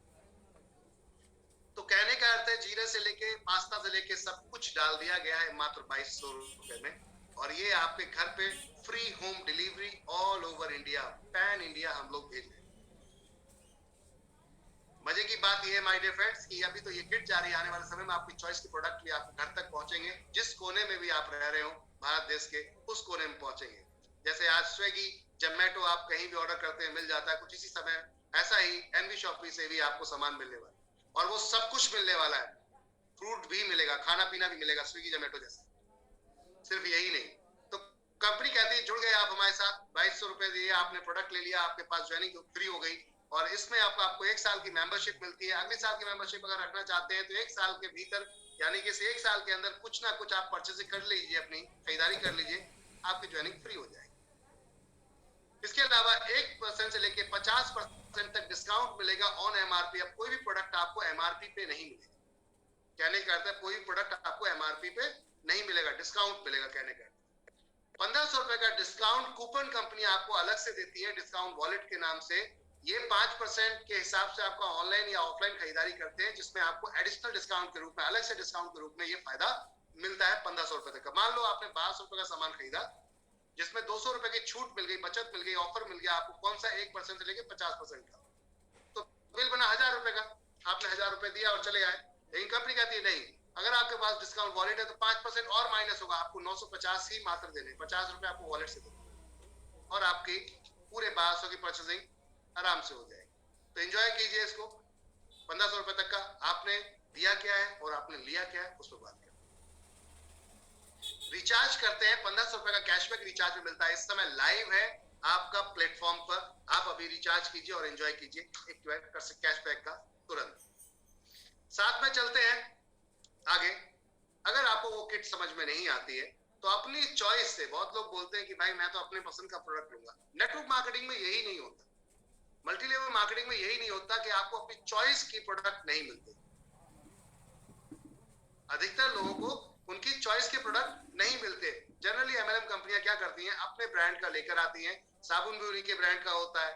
तो कहने का अर्थ है जीरे से लेके पास्ता से लेके सब कुछ डाल दिया गया है मात्र 2200 रुपए में, और ये आपके घर पे free home delivery all over India, pan India हम लोग भेज रहे हैं। मजे की बात ये है माय डियर फ्रेंड्स कि अभी तो ये किट जा रही है, आने वाले समय में आपकी चॉइस के प्रोडक्ट भी आपके घर तक पहुंचेंगे, जिस कोने में भी आप रह रहे हो भारत देश के उस कोने में पहुंचेंगे। जैसे आज स्विगी, जोमेटो आप कहीं भी ऑर्डर करते हैं मिल जाता है कुछ इसी समय, ऐसा ही एनवी शॉपी से भी आपको सामान मिलने वाला है, और वो सब कुछ मिलने वाला है, फ्रूट भी मिलेगा, खाना पीना भी मिलेगा स्विगी जोमेटो जैसा। सिर्फ यही नहीं, तो कंपनी कहती है जुड़ गए आप हमारे साथ, 2200 रुपए दिए, आपने प्रोडक्ट ले लिया, आपके पास ज्वाइनिंग फ्री हो गई, और इसमें आपको 1 साल की मेंबरशिप मिलती है। अगले साल की मेंबरशिप अगर रखना चाहते हैं तो 1 साल के भीतर, यानी कि इस 1 साल के अंदर कुछ ना कुछ आप परचेजिंग कर लीजिए, अपनी खरीदारी कर लीजिए, आपकी ज्वाइनिंग फ्री हो जाएगी। इसके अलावा 1% से लेके 50% तक डिस्काउंट मिलेगा ऑन एमआरपी। अब कोई भी प्रोडक्ट आपको एमआरपी पे नहीं मिलेगा, कहने का अर्थ है कोई भी प्रोडक्ट आपको एमआरपी पे नहीं मिलेगा, डिस्काउंट मिलेगा कहने का। 1500 रुपए का डिस्काउंट कूपन कंपनी आपको अलग से देती है, डिस्काउंट वॉलेट के नाम से। ये 5% के हिसाब से आपका ऑनलाइन या ऑफलाइन खरीदारी करते हैं, जिसमें आपको एडिशनल डिस्काउंट के रूप में, अलग से डिस्काउंट के रूप में ये फायदा मिलता है 1500 रुपए तक का। मान लो आपने 1200 रुपए का सामान खरीदा, जिसमें 200 रुपए की छूट मिल गई, बचत मिल गई, ऑफर मिल गया आपको, कौन सा 1% से लेके 50% का, तो बिल बना 1000 रुपए का, आपने 1000 रुपए दिया और चले आए। लेकिन कंपनी कहती है नहीं, अगर आपके पास डिस्काउंट वॉलेट है तो 5% और माइनस होगा, आपको 950 ही मात्र देने, 50 रुपए आपको वॉलेट से देने, और आपकी पूरे 1200 की परचेसिंग आराम से हो जाएगी। तो एंजॉय कीजिए इसको। 1500 रुपए तक का आपने दिया क्या है और आपने लिया क्या है उस पर बात करें। रिचार्ज करते हैं, 1500 रुपए का कैशबैक रिचार्ज में मिलता है, इस समय लाइव है आपका प्लेटफॉर्म पर, आप अभी रिचार्ज कीजिए और एंजॉय कीजिए एक कैशबैक का तुरंत। साथ में चलते हैं आगे। अगर आपको वो किट समझ में नहीं आती है तो अपनी चॉइस से, बहुत लोग बोलते हैं कि भाई मैं तो अपने पसंद का प्रोडक्ट लूंगा, नेटवर्क मार्केटिंग में यही नहीं होता, मल्टी लेवल मार्केटिंग में यही नहीं होता कि आपको अपनी चॉइस की प्रोडक्ट नहीं मिलते। अधिकतर लोगों को उनकी चॉइस के प्रोडक्ट नहीं मिलते। जनरली एमएलएम कंपनियां क्या करती हैं, अपने ब्रांड का लेकर आती हैं, साबुन भी उन्हीं के ब्रांड का होता है,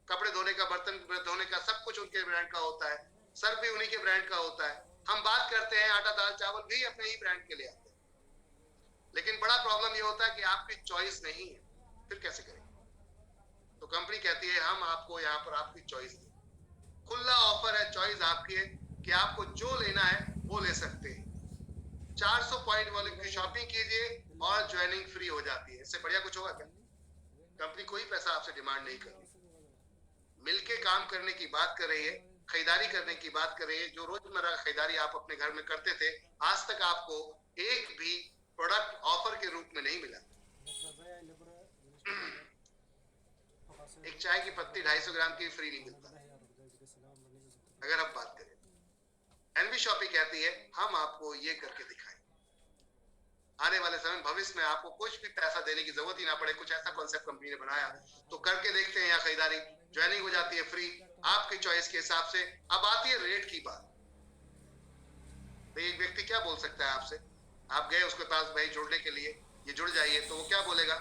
कपड़े धोने का, बर्तन धोने का, सब कुछ उनके ब्रांड का होता है, सर्फ भी उन्हीं के ब्रांड का होता है। हम बात करते हैं आटा दाल चावल भी अपने ही ब्रांड के ले आते हैं, लेकिन बड़ा प्रॉब्लम ये होता है कि आपकी चॉइस नहीं है, फिर कैसे करेंगे। तो कंपनी कहती है हम आपको यहाँ पर आपकी चॉइस दें, खुला ऑफर है, चॉइस आपकी है कि आपको जो लेना है वो ले सकते हैं। 400 पॉइंट वाले की शॉपिंग कीजिए और ज्वाइनिंग फ्री हो जाती है। इससे बढ़िया कुछ होगा क्या? कंपनी कोई पैसा आपसे डिमांड नहीं कर रही, मिलके काम करने की बात कर रही है, खरीदारी करने की बात कर रही है। जो रोजमर्रा खरीदारी आप अपने घर में करते थे, आज तक आपको एक भी प्रोडक्ट ऑफर के रूप में नहीं मिला। एक चाय की पत्ती 250 ग्राम की फ्री नहीं मिलता। अगर हम बात करें, एनवी शॉपी कहती है हम आपको ये करके दिखाएं, आने वाले समय भविष्य में आपको कुछ भी पैसा देने की जरूरत ही ना पड़े। कुछ ऐसा कॉन्सेप्ट कंपनी ने बनाया, तो करके देखते हैं। यहाँ खरीदारी, ज्वाइनिंग हो जाती है फ्री आपकी चॉइस के हिसाब से। अब आती है रेट की बात। तो एक व्यक्ति क्या बोल सकता है आपसे, आप गए उसके पास भाई जुड़ने के लिए, ये जुड़ जाइए, तो वो क्या बोलेगा?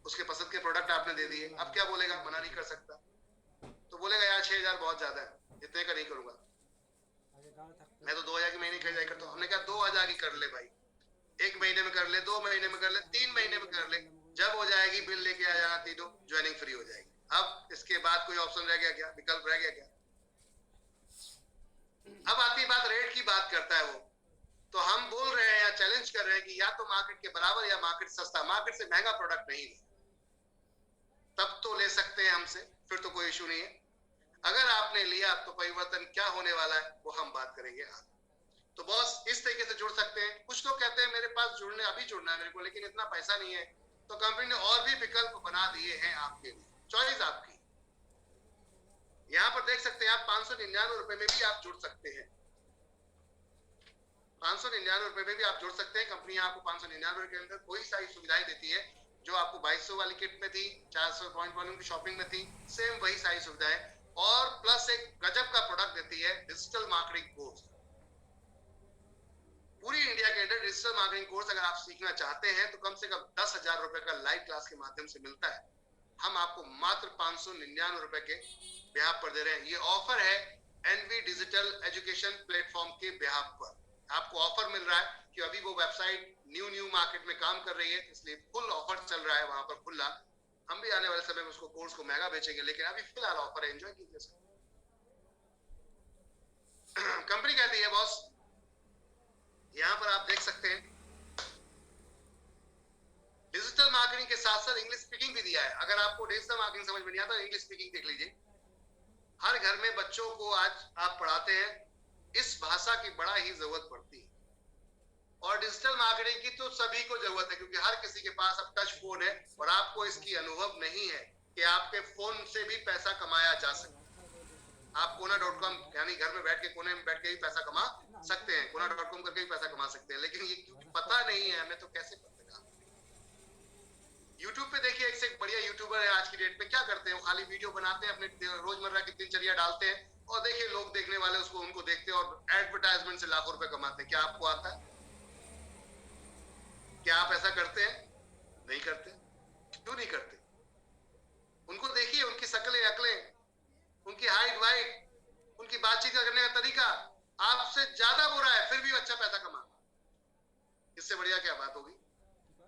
उसके पसंद के प्रोडक्ट आपने दे दिए, अब क्या बोलेगा? मना नहीं कर सकता, तो बोलेगा यार 6000 बहुत ज्यादा है, इतने का नहीं करूंगा, मैं तो 2000 की महीने खरीदारी करता हूँ। हमने कहा 2000 की कर ले भाई, 1 महीने में कर ले, 2 महीने में कर ले, 3 महीने में कर ले, जब हो जाएगी बिल लेके आ जाना, तीनों ज्वाइनिंग फ्री हो जाएगी। अब इसके बाद कोई ऑप्शन रह गया क्या, विकल्प रह गया क्या? अब आती बात रेट की बात करता है वो, तो हम बोल रहे हैं या चैलेंज कर रहे हैं कि या तो मार्केट के बराबर या मार्केट सस्ता, मार्केट से महंगा प्रोडक्ट नहीं है, तब तो ले सकते हैं हमसे, फिर तो कोई इशू नहीं है। अगर आपने लिया तो परिवर्तन क्या होने वाला है वो हम बात करेंगे आगे। तो बॉस इस तरीके से जुड़ सकते हैं। कुछ लोग कहते हैं मेरे पास जुड़ने, अभी जुड़ना है मेरे को, लेकिन इतना पैसा नहीं है, तो कंपनी ने और भी विकल्प बना दिए हैं आपके लिए, चॉइस आपकी। यहाँ पर देख सकते हैं आप 599 रुपए में भी आप जुड़ सकते हैं, 599 रुपए में भी आप जुड़ सकते हैं। कंपनी आपको 599 के अंदर कोई सारी सुविधाएं देती है जो आपको 2200 वाली किट में थी, 400 पॉइंट वॉल्यूम की शॉपिंग में थी, सेम वही सारी सुविधाएं, और प्लस एक गजब का प्रोडक्ट देती है, डिजिटल मार्केटिंग कोर्स। पूरी इंडिया के अंदर डिजिटल मार्केटिंग कोर्स अगर आप सीखना चाहते हैं तो कम से कम 10,000 रुपए का लाइव क्लास के माध्यम से मिलता है। हम आपको मात्र 599 रुपए के ब्याह पर दे रहे हैं। ये ऑफर है एनवी डिजिटल एजुकेशन प्लेटफॉर्म के ब्याह पर। आपको ऑफर मिल रहा है कि अभी वो वेबसाइट न्यू मार्केट में काम कर रही है, इसलिए फुल ऑफर चल रहा है वहां पर खुला। हम भी आने वाले समय में उसको कोर्स को महंगा बेचेंगे, लेकिन अभी फिलहाल ऑफर है, एंजॉय कीजिए। कंपनी कहती है बॉस, यहां पर आप देख सकते हैं डिजिटल मार्केटिंग के साथ साथ इंग्लिश स्पीकिंग भी दिया है। अगर आपको डिजिटल मार्केटिंग समझ में नहीं आता तो इंग्लिश स्पीकिंग देख लीजिए। हर घर में बच्चों को आज आप पढ़ाते हैं, इस भाषा की बड़ा ही जरूरत पड़ती है। और डिजिटल मार्केटिंग की तो सभी को जरूरत है, क्योंकि हर किसी के पास अब टच फोन है और आपको इसकी अनुभव नहीं है कि आपके फोन से भी पैसा कमाया जा सकता है। आप कोना.com यानी घर में बैठ के, कोने में बैठ के भी पैसा कमा सकते हैं, कोना.com करके भी पैसा कमा सकते हैं। लेकिन ये क्योंकि पता नहीं है हमें, तो कैसे पता? यूट्यूब पे देखिए, एक से एक बढ़िया यूट्यूबर है आज की डेट में, क्या करते हैं वो खाली वीडियो बनाते हैं, अपने रोजमर्रा की दिनचर्या डालते हैं और देखिए लोग देखने वाले उसको उनको देखते हैं और एडवर्टाइजमेंट से लाखों रुपए कमाते हैं। क्या आपको आता है? क्या आप ऐसा करते हैं? नहीं करते। क्यों नहीं करते? उनको देखिए, उनकी शक्लें अकलें, उनकी हाइट वाइट, उनकी बातचीत करने का तरीका आपसे ज्यादा बुरा है, फिर भी अच्छा पैसा कमा। इससे बढ़िया क्या बात होगी?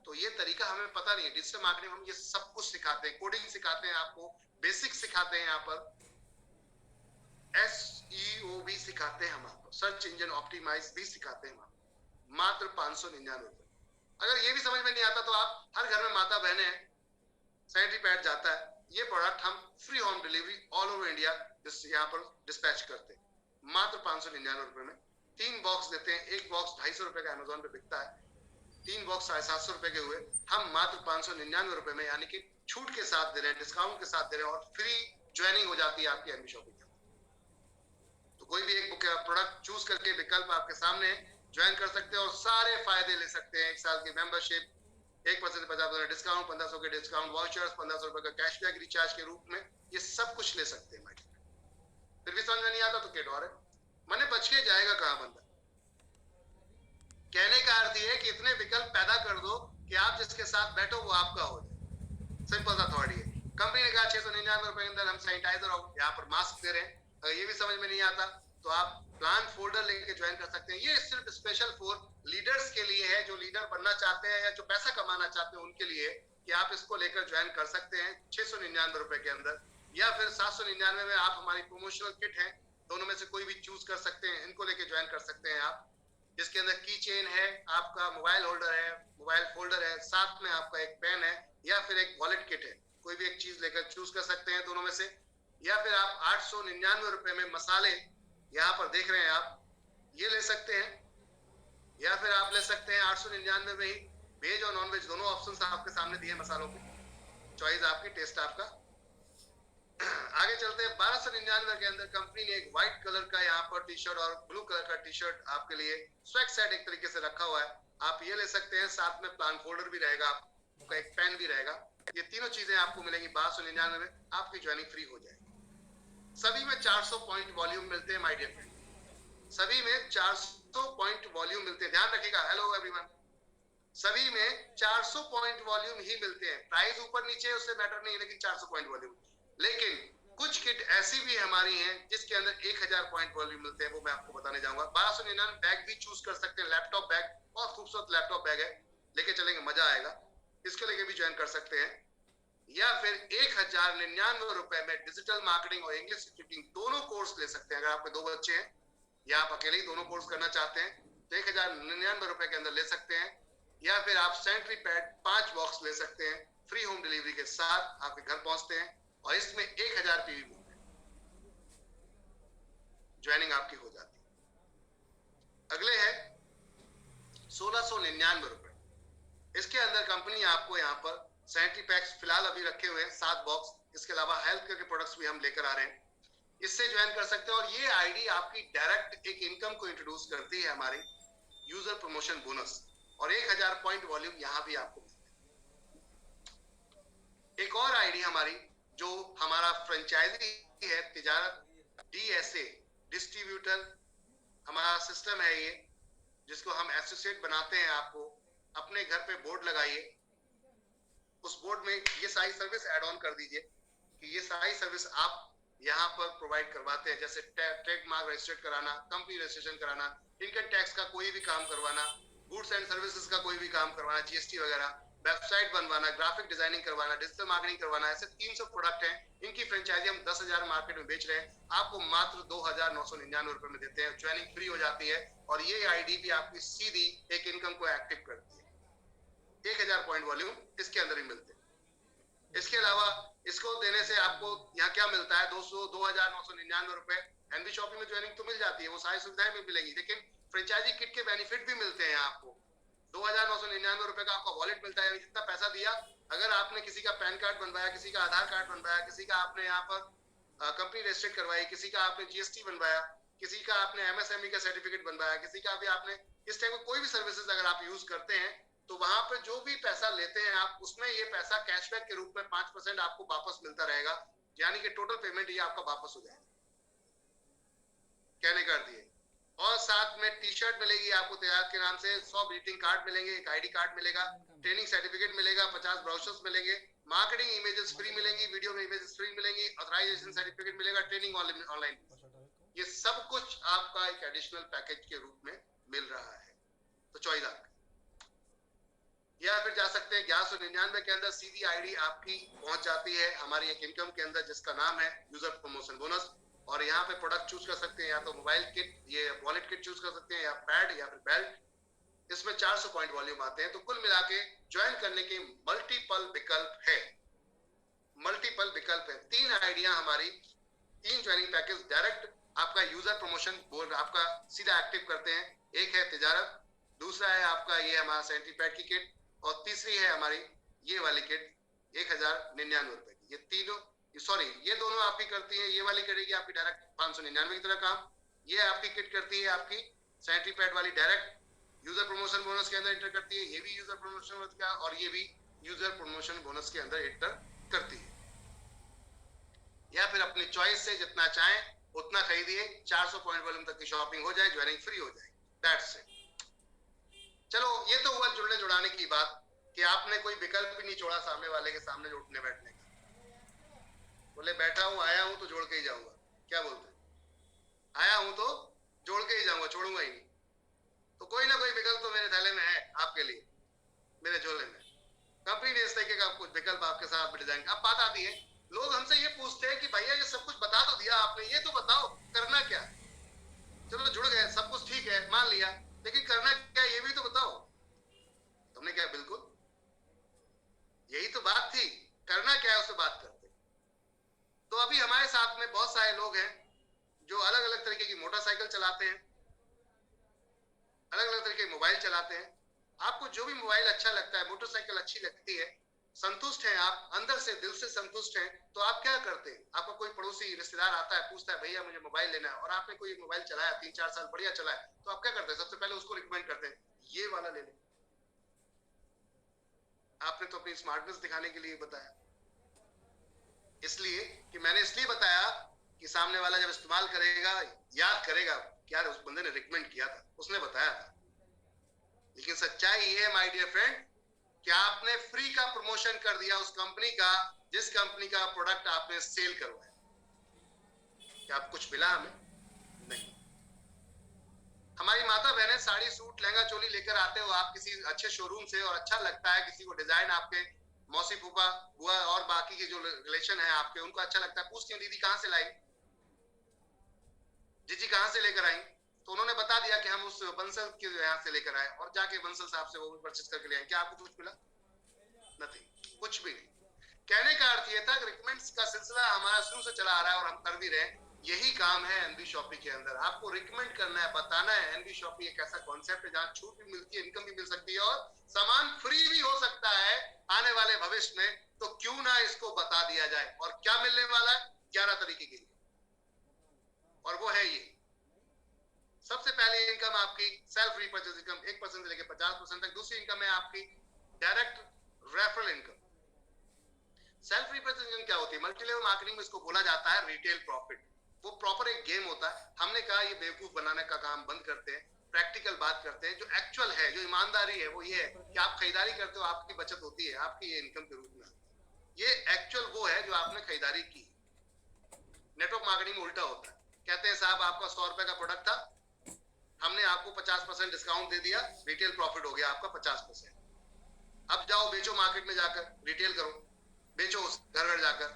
तो ये तरीका हमें पता नहीं है। डिजिटल मार्केटिंग हम ये सब कुछ सिखाते हैं, कोडिंग सिखाते हैं, आपको बेसिक सिखाते हैं, यहाँ पर SEO भी सिखाते हैं, हम आपको सर्च इंजन ऑप्टिमाइज भी सिखाते हैं, मात्र 599 रुपए। अगर ये भी समझ में नहीं आता तो आप, हर घर में माता बहने हैं, सैनिटरी पैड जाता है, ये प्रोडक्ट हम free home delivery all over India यहाँ पर डिस्पैच करते हैं, मात्र 599 रुपए में। 3 बॉक्स देते हैं, एक बॉक्स 250 रुपए का अमेजोन पे बिकता है, 3 बॉक्स 750 रुपए के हुए, हम मात्र 599 रुपए में, यानी कि छूट के साथ दे रहे हैं, डिस्काउंट के साथ दे रहे हैं, और फ्री ज्वाइनिंग हो जाती है आपकी एमबी शॉपिंग। तो कोई भी एक प्रोडक्ट चूज करके विकल्प आपके सामने ज्वाइन कर सकते हैं और सारे फायदे ले सकते हैं। 1 साल की मेंबरशिप, 1% 50% डिस्काउंट, 1500 के डिस्काउंट वाउचर्स, 1500 रुपए का कैशबैक रिचार्ज के रूप में, ये सब कुछ ले सकते हैं। फिर भी समझ में नहीं आता तो क्या डर है? मने बच के जाएगा कहां बंदा? कहने का अर्थ ये है कि इतने विकल्प पैदा कर दो कि आप जिसके साथ बैठो वो आपका हो जाए। सिंपल सा थॉट है। कंपनी ने कहा 699 रुपए के अंदर हम सैनिटाइजर और यहाँ पर मास्क दे रहे हैं। अगर ये भी समझ में नहीं आता तो आप प्लान फोल्डर लेके ज्वाइन कर सकते हैं। ये सिर्फ स्पेशल फॉर लीडर्स के लिए है, जो लीडर बनना चाहते हैं या जो पैसा कमाना चाहते हैं उनके लिए, कि आप इसको लेकर ज्वाइन कर सकते हैं 699 रुपए के अंदर, या फिर 799 में आप हमारी प्रमोशनल किट है, दोनों में से कोई भी चूज कर सकते हैं, इनको लेके ज्वाइन कर सकते हैं आप, जिसके अंदर की चेन है, आपका मोबाइल होल्डर है, मोबाइल फोल्डर है, साथ में आपका एक पेन है, या फिर एक वॉलेट किट है। कोई भी एक चीज लेकर चूज कर सकते हैं दोनों में से। या फिर आप 899 रुपए में मसाले, यहाँ पर देख रहे हैं आप, ये ले सकते हैं, या फिर आप ले सकते हैं 899 में ही वेज और नॉन वेज दोनों ऑप्शन आपके सामने दिए मसालों के, चॉइस आपकी, टेस्ट आपका। आगे चलते हैं। 1299 के अंदर कंपनी ने एक व्हाइट कलर का यहाँ पर टी शर्ट और ब्लू कलर का टी शर्ट आपके लिए स्वैग सेट एक तरीके से रखा हुआ है, आप ये ले सकते हैं। साथ में प्लान फोल्डर भी रहेगा, आपका एक पेन भी रहेगा। ये तीनों चीजें आपको मिलेंगी 1299 में, आपकी ज्वाइनिंग फ्री हो जाएगी। सभी में 400 पॉइंट वॉल्यूम मिलते हैं माय डियर फ्रेंड, सभी में 400 पॉइंट वॉल्यूम मिलते हैं, ध्यान रखिएगा। हेलो एवरीवन, सभी में 400 पॉइंट वॉल्यूम ही मिलते हैं। प्राइस ऊपर नीचे उससे मैटर नहीं, लेकिन 400 पॉइंट वॉल्यूम। लेकिन कुछ किट ऐसी भी हमारी हैं जिसके अंदर 1000 पॉइंट वॉल्यूम मिलते हैं, वो मैं आपको बताने जाऊंगा। 1299 बैग भी चूज कर सकते हैं, लैपटॉप बैग, बहुत खूबसूरत लैपटॉप बैग है, लेके चलेंगे, मजा आएगा, इसके लेके भी ज्वाइन कर सकते हैं। या फिर 1099 रुपए में डिजिटल मार्केटिंग और इंग्लिश स्पीकिंग दोनों कोर्स ले सकते हैं। अगर आपके 2 बच्चे हैं या आप अकेले ही दोनों कोर्स करना चाहते हैं तो 1099 रुपए के अंदर ले सकते हैं। या फिर आप सैनिटरी पैड 5 बॉक्स ले सकते हैं, फ्री होम डिलीवरी के साथ आपके घर पहुंचते हैं, और इसमें 1000 पीवी बुक है, ज्वाइनिंग आपकी हो जाती है। अगले है 1699 रुपए, इसके अंदर कंपनी आपको यहाँ पर सैनिटरी पैक्स फिलहाल अभी रखे हुए हैं 7 बॉक्स, इसके अलावा हेल्थ केयर के प्रोडक्ट्स भी हम लेकर आ रहे हैं, इससे ज्वाइन कर सकते हैं। और ये आईडी आपकी डायरेक्ट एक इनकम को इंट्रोड्यूस करती है, हमारी यूजर प्रमोशन बोनस, और 1000 पॉइंट वॉल्यूम यहाँ भी आपको मिलता है। एक और आईडी हमारी जो हमारा फ्रेंचाइजी है, तिजारत DSA डिस्ट्रीब्यूटर हमारा सिस्टम है ये, जिसको हम एसोसिएट बनाते हैं। आपको अपने घर पे बोर्ड लगाइए, उस बोर्ड में ये सारी सर्विस ऐड ऑन कर दीजिए कि ये सारी सर्विस आप यहाँ पर प्रोवाइड करवाते हैं, जैसे ट्रेडमार्क रजिस्ट्रेट कराना, कंपनी रजिस्ट्रेशन कराना, इनकम टैक्स का कोई भी काम करवाना, गुड्स एंड सर्विसेज का कोई भी काम करवाना, GST वगैरह, वेबसाइट बनवाना, ग्राफिक डिजाइनिंग करवाना, डिजिटल मार्केटिंग करवाना, ऐसे 300 प्रोडक्ट हैं। इनकी फ्रेंचाइजी हम 10,000 मार्केट में बेच रहे हैं, आपको मात्र 2,999 रुपए में देते हैं। ज्वाइनिंग फ्री हो जाती है और ये आईडी भी आपकी सीधी एक इनकम को एक्टिव करती है। 1000 पॉइंट वॉल्यूम इसके अंदर ही मिलते हैं। इसके अलावा इसको देने से आपको यहाँ क्या मिलता है, 2,999 रुपए। एनबी शॉपिंग में ज्वाइनिंग तो मिल जाती है, वो सारी सुविधाएं भी मिलेंगी, लेकिन फ्रेंचाइजी किट के बेनिफिट भी मिलते हैं आपको। 2,999 रुपए का आपका वॉलेट मिलता है, जितना पैसा दिया, अगर आपने किसी का पैन कार्ड बनवाया, किसी का आधार कार्ड बनवाया, किसी का आपने यहाँ पर कंपनी रजिस्टर्ड करवाई, किसी का आपने जीएसटी बनवाया, किसी का आपने एमएसएमई का सर्टिफिकेट बनवाया, किसी का भी आपने इस टाइप का कोई भी सर्विसेज अगर आप यूज करते हैं, तो वहां पर जो भी पैसा लेते हैं आप, उसमें ये पैसा कैशबैक के रूप में 5% आपको वापस मिलता रहेगा, यानी कि टोटल पेमेंट ये आपका वापस हो जाएगा। कहने कर दिए। और साथ में टी शर्ट मिलेगी आपको तैयार के नाम से, 100 विजिटिंग कार्ड मिलेंगे, एक आईडी कार्ड मिलेगा, ट्रेनिंग सर्टिफिकेट मिलेगा, 50 ब्राउचर्स मिलेंगे, मार्केटिंग इमेजेस फ्री मिलेंगी, वीडियो में इमेजेस फ्री मिलेंगी, ऑथराइजेशन सर्टिफिकेट मिलेगा, ट्रेनिंग ऑनलाइन। ये सब कुछ आपका एक एडिशनल पैकेज के रूप में मिल रहा है। तो चॉइस आपकी। या फिर जा सकते हैं 1199 के अंदर सीधी आईडी आपकी पहुंच जाती है हमारी एक इनकम के अंदर, जिसका नाम है यूजर प्रमोशन बोनस। और यहाँ पे प्रोडक्ट चूज कर सकते हैं, या तो मोबाइल किट, ये वॉलेट किट चूज कर सकते हैं, या पैड, या फिर बेल्ट। इसमें 400 पॉइंट वॉल्यूम आते हैं। तो कुल मिला के ज्वाइन करने के मल्टीपल विकल्प है, मल्टीपल विकल्प है। 3 आइडिया हमारी, 3 ज्वाइनिंग पैकेज डायरेक्ट आपका यूजर प्रमोशन बोर्ड आपका सीधा एक्टिव करते हैं। एक है तिजारत, दूसरा है आपका ये हमारा सैनिटरी पैड की किट, और तीसरी है हमारी ये वाली किट 1,099 रुपए की। ये तीनों, सॉरी, ये दोनों आपकी करती है, ये वाली करेगी आपकी डायरेक्ट 599 की तरह काम। ये आपकी किट करती है आपकी सैनिटरी पैड वाली डायरेक्ट यूजर प्रमोशन बोनस के अंदर एंटर करती है, ये भी यूजर प्रमोशन बोनस का, और ये भी यूजर प्रमोशन बोनस के अंदर एंटर करती है। या फिर अपनी चॉइस से जितना चाहें उतना खरीदिए, 400 पॉइंट वॉल्यूम तक की शॉपिंग हो जाए, ज्वाइनिंग फ्री हो जाए, दैट्स इट। चलो, ये तो हुआ जुड़ने जुड़ाने की बात, कि आपने कोई विकल्प भी नहीं छोड़ा सामने वाले के सामने उठने बैठने का। बोले बैठा हूं, आया हूं तो जोड़ के ही जाऊंगा। क्या बोलते हैं, आया हूं तो जोड़ के ही जाऊंगा, छोड़ूंगा ही नहीं। तो कोई ना कोई विकल्प तो मेरे थैले में है आपके लिए, मेरे झोले में। कंपनी ने इस तरीके का कुछ विकल्प आपके साथ डिजाइन। अब बात आती है, लोग हमसे ये पूछते हैं कि भैया ये सब कुछ बता तो दिया आपने, ये तो बताओ करना क्या। चलो जुड़ गए, सब कुछ ठीक है, मान लिया, लेकिन करना क्या ये भी तो बताओ। तुमने क्या, बिल्कुल यही तो बात थी, करना क्या है उससे बात करते। तो अभी हमारे साथ में बहुत सारे लोग हैं जो अलग अलग तरीके की मोटरसाइकिल चलाते हैं, अलग अलग तरीके के मोबाइल चलाते हैं। आपको जो भी मोबाइल अच्छा लगता है, मोटरसाइकिल अच्छी लगती है, संतुष्ट हैं आप, अंदर से दिल से संतुष्ट हैं, तो आप क्या करते हैं, आपका कोई पड़ोसी रिश्तेदार आता है, पूछता है भैया मुझे मोबाइल लेना है, और आपने कोई मोबाइल चलाया 3-4 साल बढ़िया चला है, तो आप क्या करते हैं, सबसे पहले उसको रिकमेंड करते हैं ये वाला ले ले। आपने तो अपनी स्मार्टनेस दिखाने के लिए बताया, इसलिए कि मैंने इसलिए बताया कि सामने वाला जब इस्तेमाल करेगा याद करेगा क्या उस बंदे ने रिकमेंड किया था, उसने बताया था। लेकिन सच्चाई ये है माय डियर फ्रेंड कि आपने फ्री का प्रमोशन कर दिया उस कंपनी का, जिस कंपनी का प्रोडक्ट आपने सेल करवाया। क्या आप कुछ मिला हमें? नहीं। हमारी माता बहनें साड़ी सूट लहंगा चोली लेकर आते हो आप किसी अच्छे शोरूम से, और अच्छा लगता है किसी को डिजाइन, आपके मौसी फूफा बुआ और बाकी के जो रिलेशन है आपके, उनको अच्छा लगता है, पूछती हैं दीदी कहां से लाई, जीजी कहां से लेकर आई, तो उन्होंने बता दिया कि हम उस बंसल के यहाँ से लेकर आए, और जाके बंसल साहब से वो भी परचेज करके ले आए। क्या आपको कुछ मिला? नथिंग, कुछ भी नहीं। कहने का अर्थ ये था कि रिकमेंड्स का सिलसिला हमारा शुरू से चला आ रहा है और हम कर भी रहे हैं। यही काम है एनबी शॉपी के अंदर, आपको रिकमेंड करना है, बताना है एनबी शॉपी एक ऐसा कॉन्सेप्ट है जहां छूट भी मिलती है, इनकम भी मिल सकती है, और सामान फ्री भी हो सकता है आने वाले भविष्य में। तो क्यों ना इसको बता दिया जाए। और क्या मिलने वाला है? 11 तरीके की, और वो है ये। सबसे पहले इनकम आपकी सेल्फ रीपर्चेज इनकम 1% से लेकर 50% तक। दूसरी इनकम है आपकी direct referral income. Self repurchase income क्या होती है? मल्टी लेवल मार्केटिंग में इसको बोला जाता है रिटेल प्रॉफिट। वो प्रॉपर एक गेम होता है। हमने कहा ये बेवकूफ बनाने का काम बंद करते हैं, प्रैक्टिकल बात करते हैं। जो एक्चुअल है, जो ईमानदारी है, वो ये है कि आप खरीदारी करते हो, आपकी बचत होती है, आपकी ये इनकम के रूप में। ये एक्चुअल वो है जो आपने खरीदारी की। नेटवर्क मार्केटिंग में उल्टा होता है, कहते हैं साहब आपका 100 रुपए का प्रोडक्ट था, हमने आपको 50% डिस्काउंट दे दिया, रिटेल प्रॉफिट हो गया आपका 50%। अब जाओ बेचो मार्केट में जाकर, रिटेल करो, बेचो घर घर जाकर,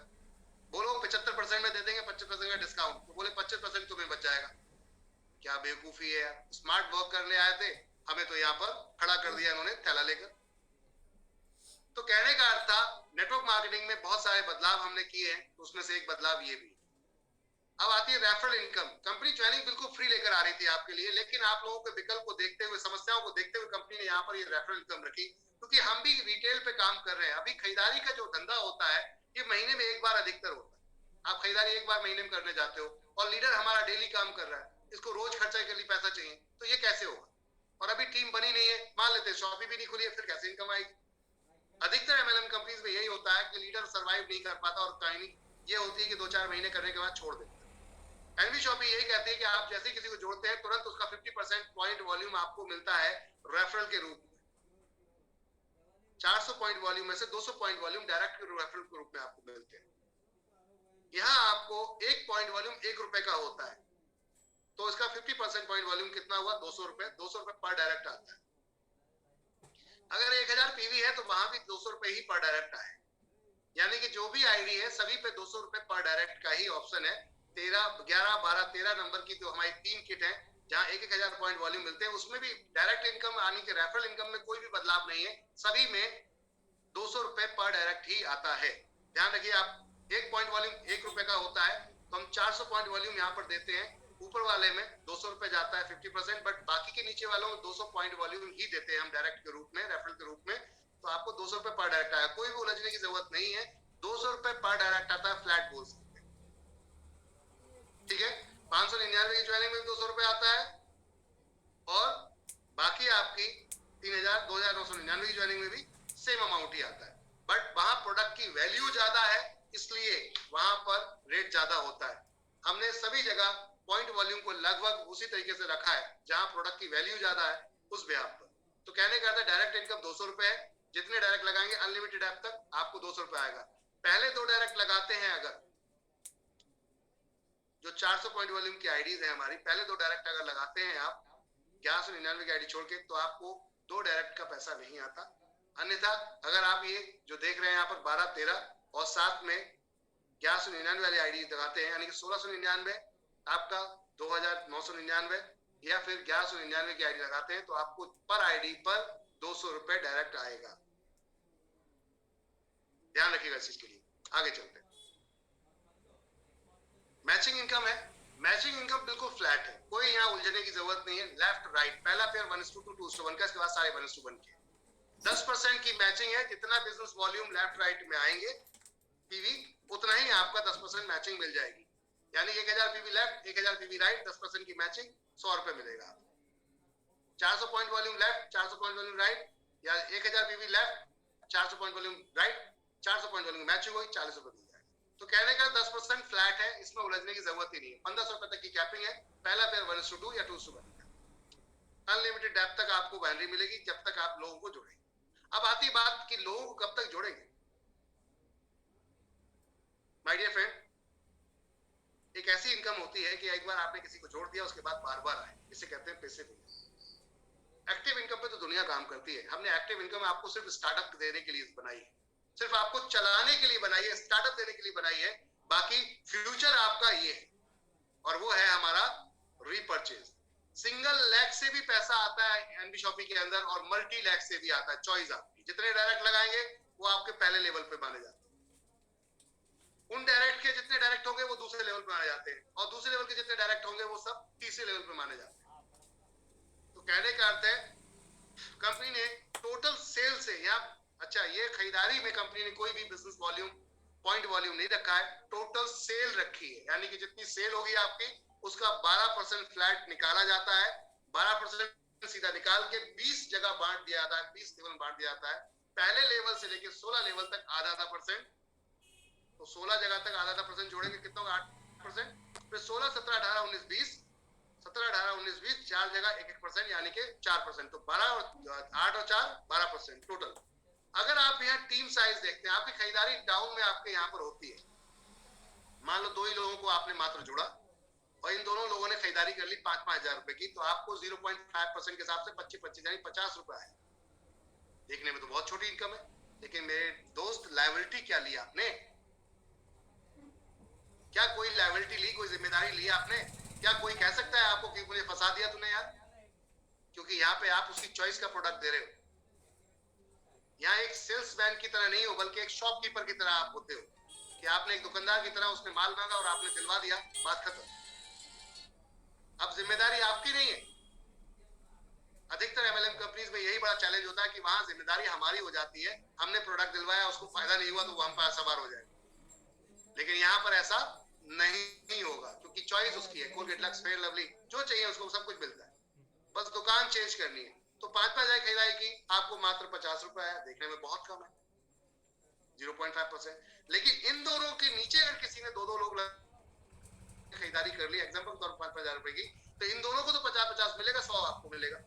बोलो 75% में दे देंगे, 25% का डिस्काउंट, तो बोले 25% तुम्हें बच जाएगा। क्या बेवकूफी है यार, स्मार्ट वर्क करने आए थे, हमें तो यहाँ पर खड़ा कर दिया इन्होंने थैला लेकर। तो कहने का अर्थ था नेटवर्क मार्केटिंग में बहुत सारे बदलाव हमने किए हैं, तो उसमें से एक बदलाव ये भी। अब आती है रेफरल इनकम। कंपनी ज्वाइनिंग बिल्कुल फ्री लेकर आ रही थी आपके लिए, लेकिन आप लोगों के विकल्प को देखते हुए, समस्याओं को देखते हुए कंपनी ने यहाँ पर ये रेफरल इनकम रखी, क्योंकि हम भी रिटेल पे काम कर रहे हैं। अभी खरीदारी का जो धंधा होता है ये महीने में एक बार अधिकतर होता है। आप खरीदारी एक बार महीने में करने जाते हो, और लीडर हमारा डेली काम कर रहा है, इसको रोज खर्चा के लिए पैसा चाहिए, तो ये कैसे होगा? और अभी टीम बनी नहीं है, मान लेते हैं शॉपी भी नहीं खुली है, फिर कैसे इनकम आएगी? अधिकतर एमएलएम कंपनीज में यही होता है कि लीडर सर्वाइव नहीं कर पाता, और कहानी ये होती है कि 2-4 महीने करने के बाद छोड़ देता है। एनवी शॉपी यही कहती है कि आप जैसे किसी को जोड़ते हैं, तुरंत उसका 50% पॉइंट वॉल्यूम आपको मिलता है रेफरल के रूप में। 400 पॉइंट वॉल्यूम में से 200 पॉइंट वॉल्यूम डायरेक्ट रेफरल के रूप में आपको मिलते हैं। यहाँ आपको 1 पॉइंट वॉल्यूम 1 रुपए का होता है, तो इसका 50% पॉइंट वॉल्यूम कितना हुआ? 200 रुपए। 200 रुपए पर डायरेक्ट आता है। अगर 1000 पीवी है तो वहां भी 200 रुपए ही पर डायरेक्ट आए, यानी कि जो भी आईडी है सभी पे 200 रुपए पर डायरेक्ट का ही ऑप्शन है। 13, 11, 12, 13 नंबर की जो हमारी 3 किट है, जहां 1000 पॉइंट वॉल्यूम मिलते हैं, उसमें भी डायरेक्ट इनकम यानी कि रेफरल इनकम में कोई भी बदलाव नहीं है, सभी में 200 रुपए पर डायरेक्ट ही आता है। ध्यान रखिए, आप 1 पॉइंट वॉल्यूम 1 रुपए का होता है, तो हम 400 पॉइंट वॉल्यूम यहाँ पर देते हैं। ऊपर वाले में 200 रुपए जाता है 50%, बट बाकी के नीचे वालों में 200 पॉइंट वॉल्यूम ही देते हैं हम डायरेक्ट के रूप में, रेफरल के रूप में। तो आपको 200 रुपए पर डायरेक्ट आया, कोई भी उलझने की जरूरत नहीं है। 200 रुपए पर डायरेक्ट आता है, फ्लैट बोल सकते हैं, ठीक है। 599 की ज्वाइनिंग में 200 रुपए आता है, और बाकी आपकी 3000, 2999 की ज्वाइनिंग में भी सेम अमाउंट ही आता है, बट वहां प्रोडक्ट की वैल्यू ज्यादा है, इसलिए वहां पर रेट ज्यादा होता है। हमने सभी जगह पॉइंट वॉल्यूम को लगभग उसी तरीके से रखा है, जहां प्रोडक्ट की वैल्यू ज्यादा है उस ब्याज पर। तो कहने का डायरेक्ट इनकम 200 रुपए है, जितने डायरेक्ट लगाएंगे अनलिमिटेड ऐप तक आपको 200 रुपए आएगा। पहले 2 डायरेक्ट लगाते हैं, अगर जो 400 पॉइंट वॉल्यूम की आईडीज है हमारी, पहले 2 डायरेक्ट अगर लगाते हैं आप 1199 की आईडी छोड़ के, तो आपको 2 डायरेक्ट का पैसा नहीं आता। अन्यथा अगर आप ये जो देख रहे हैं यहाँ पर 12, 13 और साथ में 1199 वाली आईडी लगाते हैं, यानी कि 1699 आपका 2999, या फिर 1199 की आईडी लगाते हैं, तो आपको पर आईडी पर 200 रुपए डायरेक्ट आएगा। ध्यान रखिएगा इस चीज के लिए। आगे चलते हैं। मैचिंग इनकम है। मैचिंग इनकम बिल्कुल फ्लैट है, कोई यहाँ उलझने की जरूरत नहीं है। लेफ्ट राइट, पहला पेयर 1:2, 2:1 का, इसके बाद सारे 1:1 के। 10% की मैचिंग है, जितना बिजनेस वॉल्यूम लेफ्ट राइट में आएंगे पीवी, उतना ही आपका 10% मैचिंग मिल जाएगी। यानी 1000 पीवी लेफ्ट, 1000 पीवी राइट, 10% की मैचिंग, 100 रुपए मिलेगा। 400 point volume left, 400 point volume right, या 1000 PV left, 400 point volume right, 400 point volume matching हुई, 40 रुपए मिल जाएगा। तो कहने का 10% फ्लैट है, इसमें उलझने की जरूरत ही नहीं है। 1500 रुपए तक की कैपिंग है, पहला पेयर 1:2 या 2:1। अनलिमिटेड डेप्थ तक आपको बाइनरी मिलेगी, जब तक आप लोगों को जोड़ेंगे। अब आती बात कि लोगों को कब तक जोड़ेंगे। माय डियर फ्रेंड, एक ऐसी इनकम होती है कि एक बार आपने किसी को जोड़ दिया, उसके बाद बार बार आए, इसे कहते हैं पैसिव इनकम। एक्टिव इनकम पे तो दुनिया काम करती है। हमने एक्टिव इनकम आपको सिर्फ स्टार्टअप देने के लिए बनाई है, सिर्फ आपको चलाने के लिए बनाई है, स्टार्टअप देने के लिए बनाई है। बाकी फ्यूचर आपका ये है, और वो है हमारा रीपर्चेज। सिंगल लैग से भी पैसा आता है एनबी शॉपी के अंदर, और मल्टी लैग से भी आता है। चॉइस आपकी, जितने डायरेक्ट लगाएंगे वो आपके पहले लेवल पे माने जाते हैं। उन डायरेक्ट के जितने डायरेक्ट होंगे वो दूसरे लेवल पे माने जाते हैं, और दूसरे लेवल के जितने डायरेक्ट होंगे वो सब तीसरे लेवल पे माने जाते हैं। तो कहने का अर्थ है कंपनी ने टोटल सेल से, या अच्छा, ये खरीदारी में कंपनी ने कोई भी बिजनेस वॉल्यूम पॉइंट वॉल्यूम नहीं रखा है, टोटल सेल रखी है। यानी कि जितनी सेल होगी आपकी, उसका 12% फ्लैट निकाला जाता है। 12% सीधा निकाल के 20 जगह बांट दिया जाता है, 20 लेवल बांट दिया जाता है। पहले लेवल से लेकर 16 लेवल तक आधा परसेंट, तो 16 जगह तक आधा परसेंट जोड़ेंगे, कितना होगा? 8%। फिर 16, 17, 18, 19, 20, 17, 18, 19, 20, 4 जगह 1-1%, यानी कि 4%। तो 12 और 8 और 4 12% टोटल। अगर आप यहाँ टीम साइज देखते हैं, आपकी खरीदारी डाउन में आपके यहाँ पर होती है। मान लो 2 ही लोगों को आपने मात्र जोड़ा, और इन दोनों लोगों ने खरीदारी कर ली 5-5 हजार रुपए की, तो आपको 0.5% के हिसाब से 25-25 यानी 50 रुपए आए। देखने में तो बहुत छोटी इनकम है, लेकिन मेरे दोस्त लायबिलिटी क्या ली आपने? क्या कोई लायबिलिटी ली, कोई जिम्मेदारी ली आपने? क्या कोई कह सकता है आपको कि मुझे फंसा दिया तूने यार? क्योंकि यहाँ पे आप उसकी चॉइस का प्रोडक्ट दे रहे हो। यहाँ एक सेल्समैन की तरह नहीं हो, बल्कि एक शॉपकीपर की तरह आप होते हो, कि आपने एक दुकानदार की तरह उसने माल मांगा और आपने दिलवा दिया, बात खत्म। अब जिम्मेदारी आपकी नहीं है। अधिकतर एमएलएम कंपनीज में यही बड़ा चैलेंज होता है कि वहां जिम्मेदारी हमारी हो जाती है, हमने प्रोडक्ट दिलवाया, उसको फायदा नहीं हुआ तो वो हम पर सवार हो जाए। लेकिन यहाँ पर ऐसा नहीं होगा, क्योंकि चॉइस उसकी है। कोलगेट, लक्स, फेयर लवली, जो चाहिए उसको सब कुछ मिलता है, बस दुकान चेंज करनी है। तो 5,000 खरीदारी की, आपको मात्र 50 रुपए है, देखने में बहुत कम है, 0.5%। लेकिन इन दोनों के नीचे अगर किसी ने दो लोग खरीदारी कर ली, एग्जाम्पल तौर पर 5,000 रुपए की, तो इन दोनों को तो 50-50 मिलेगा, 100 आपको मिलेगा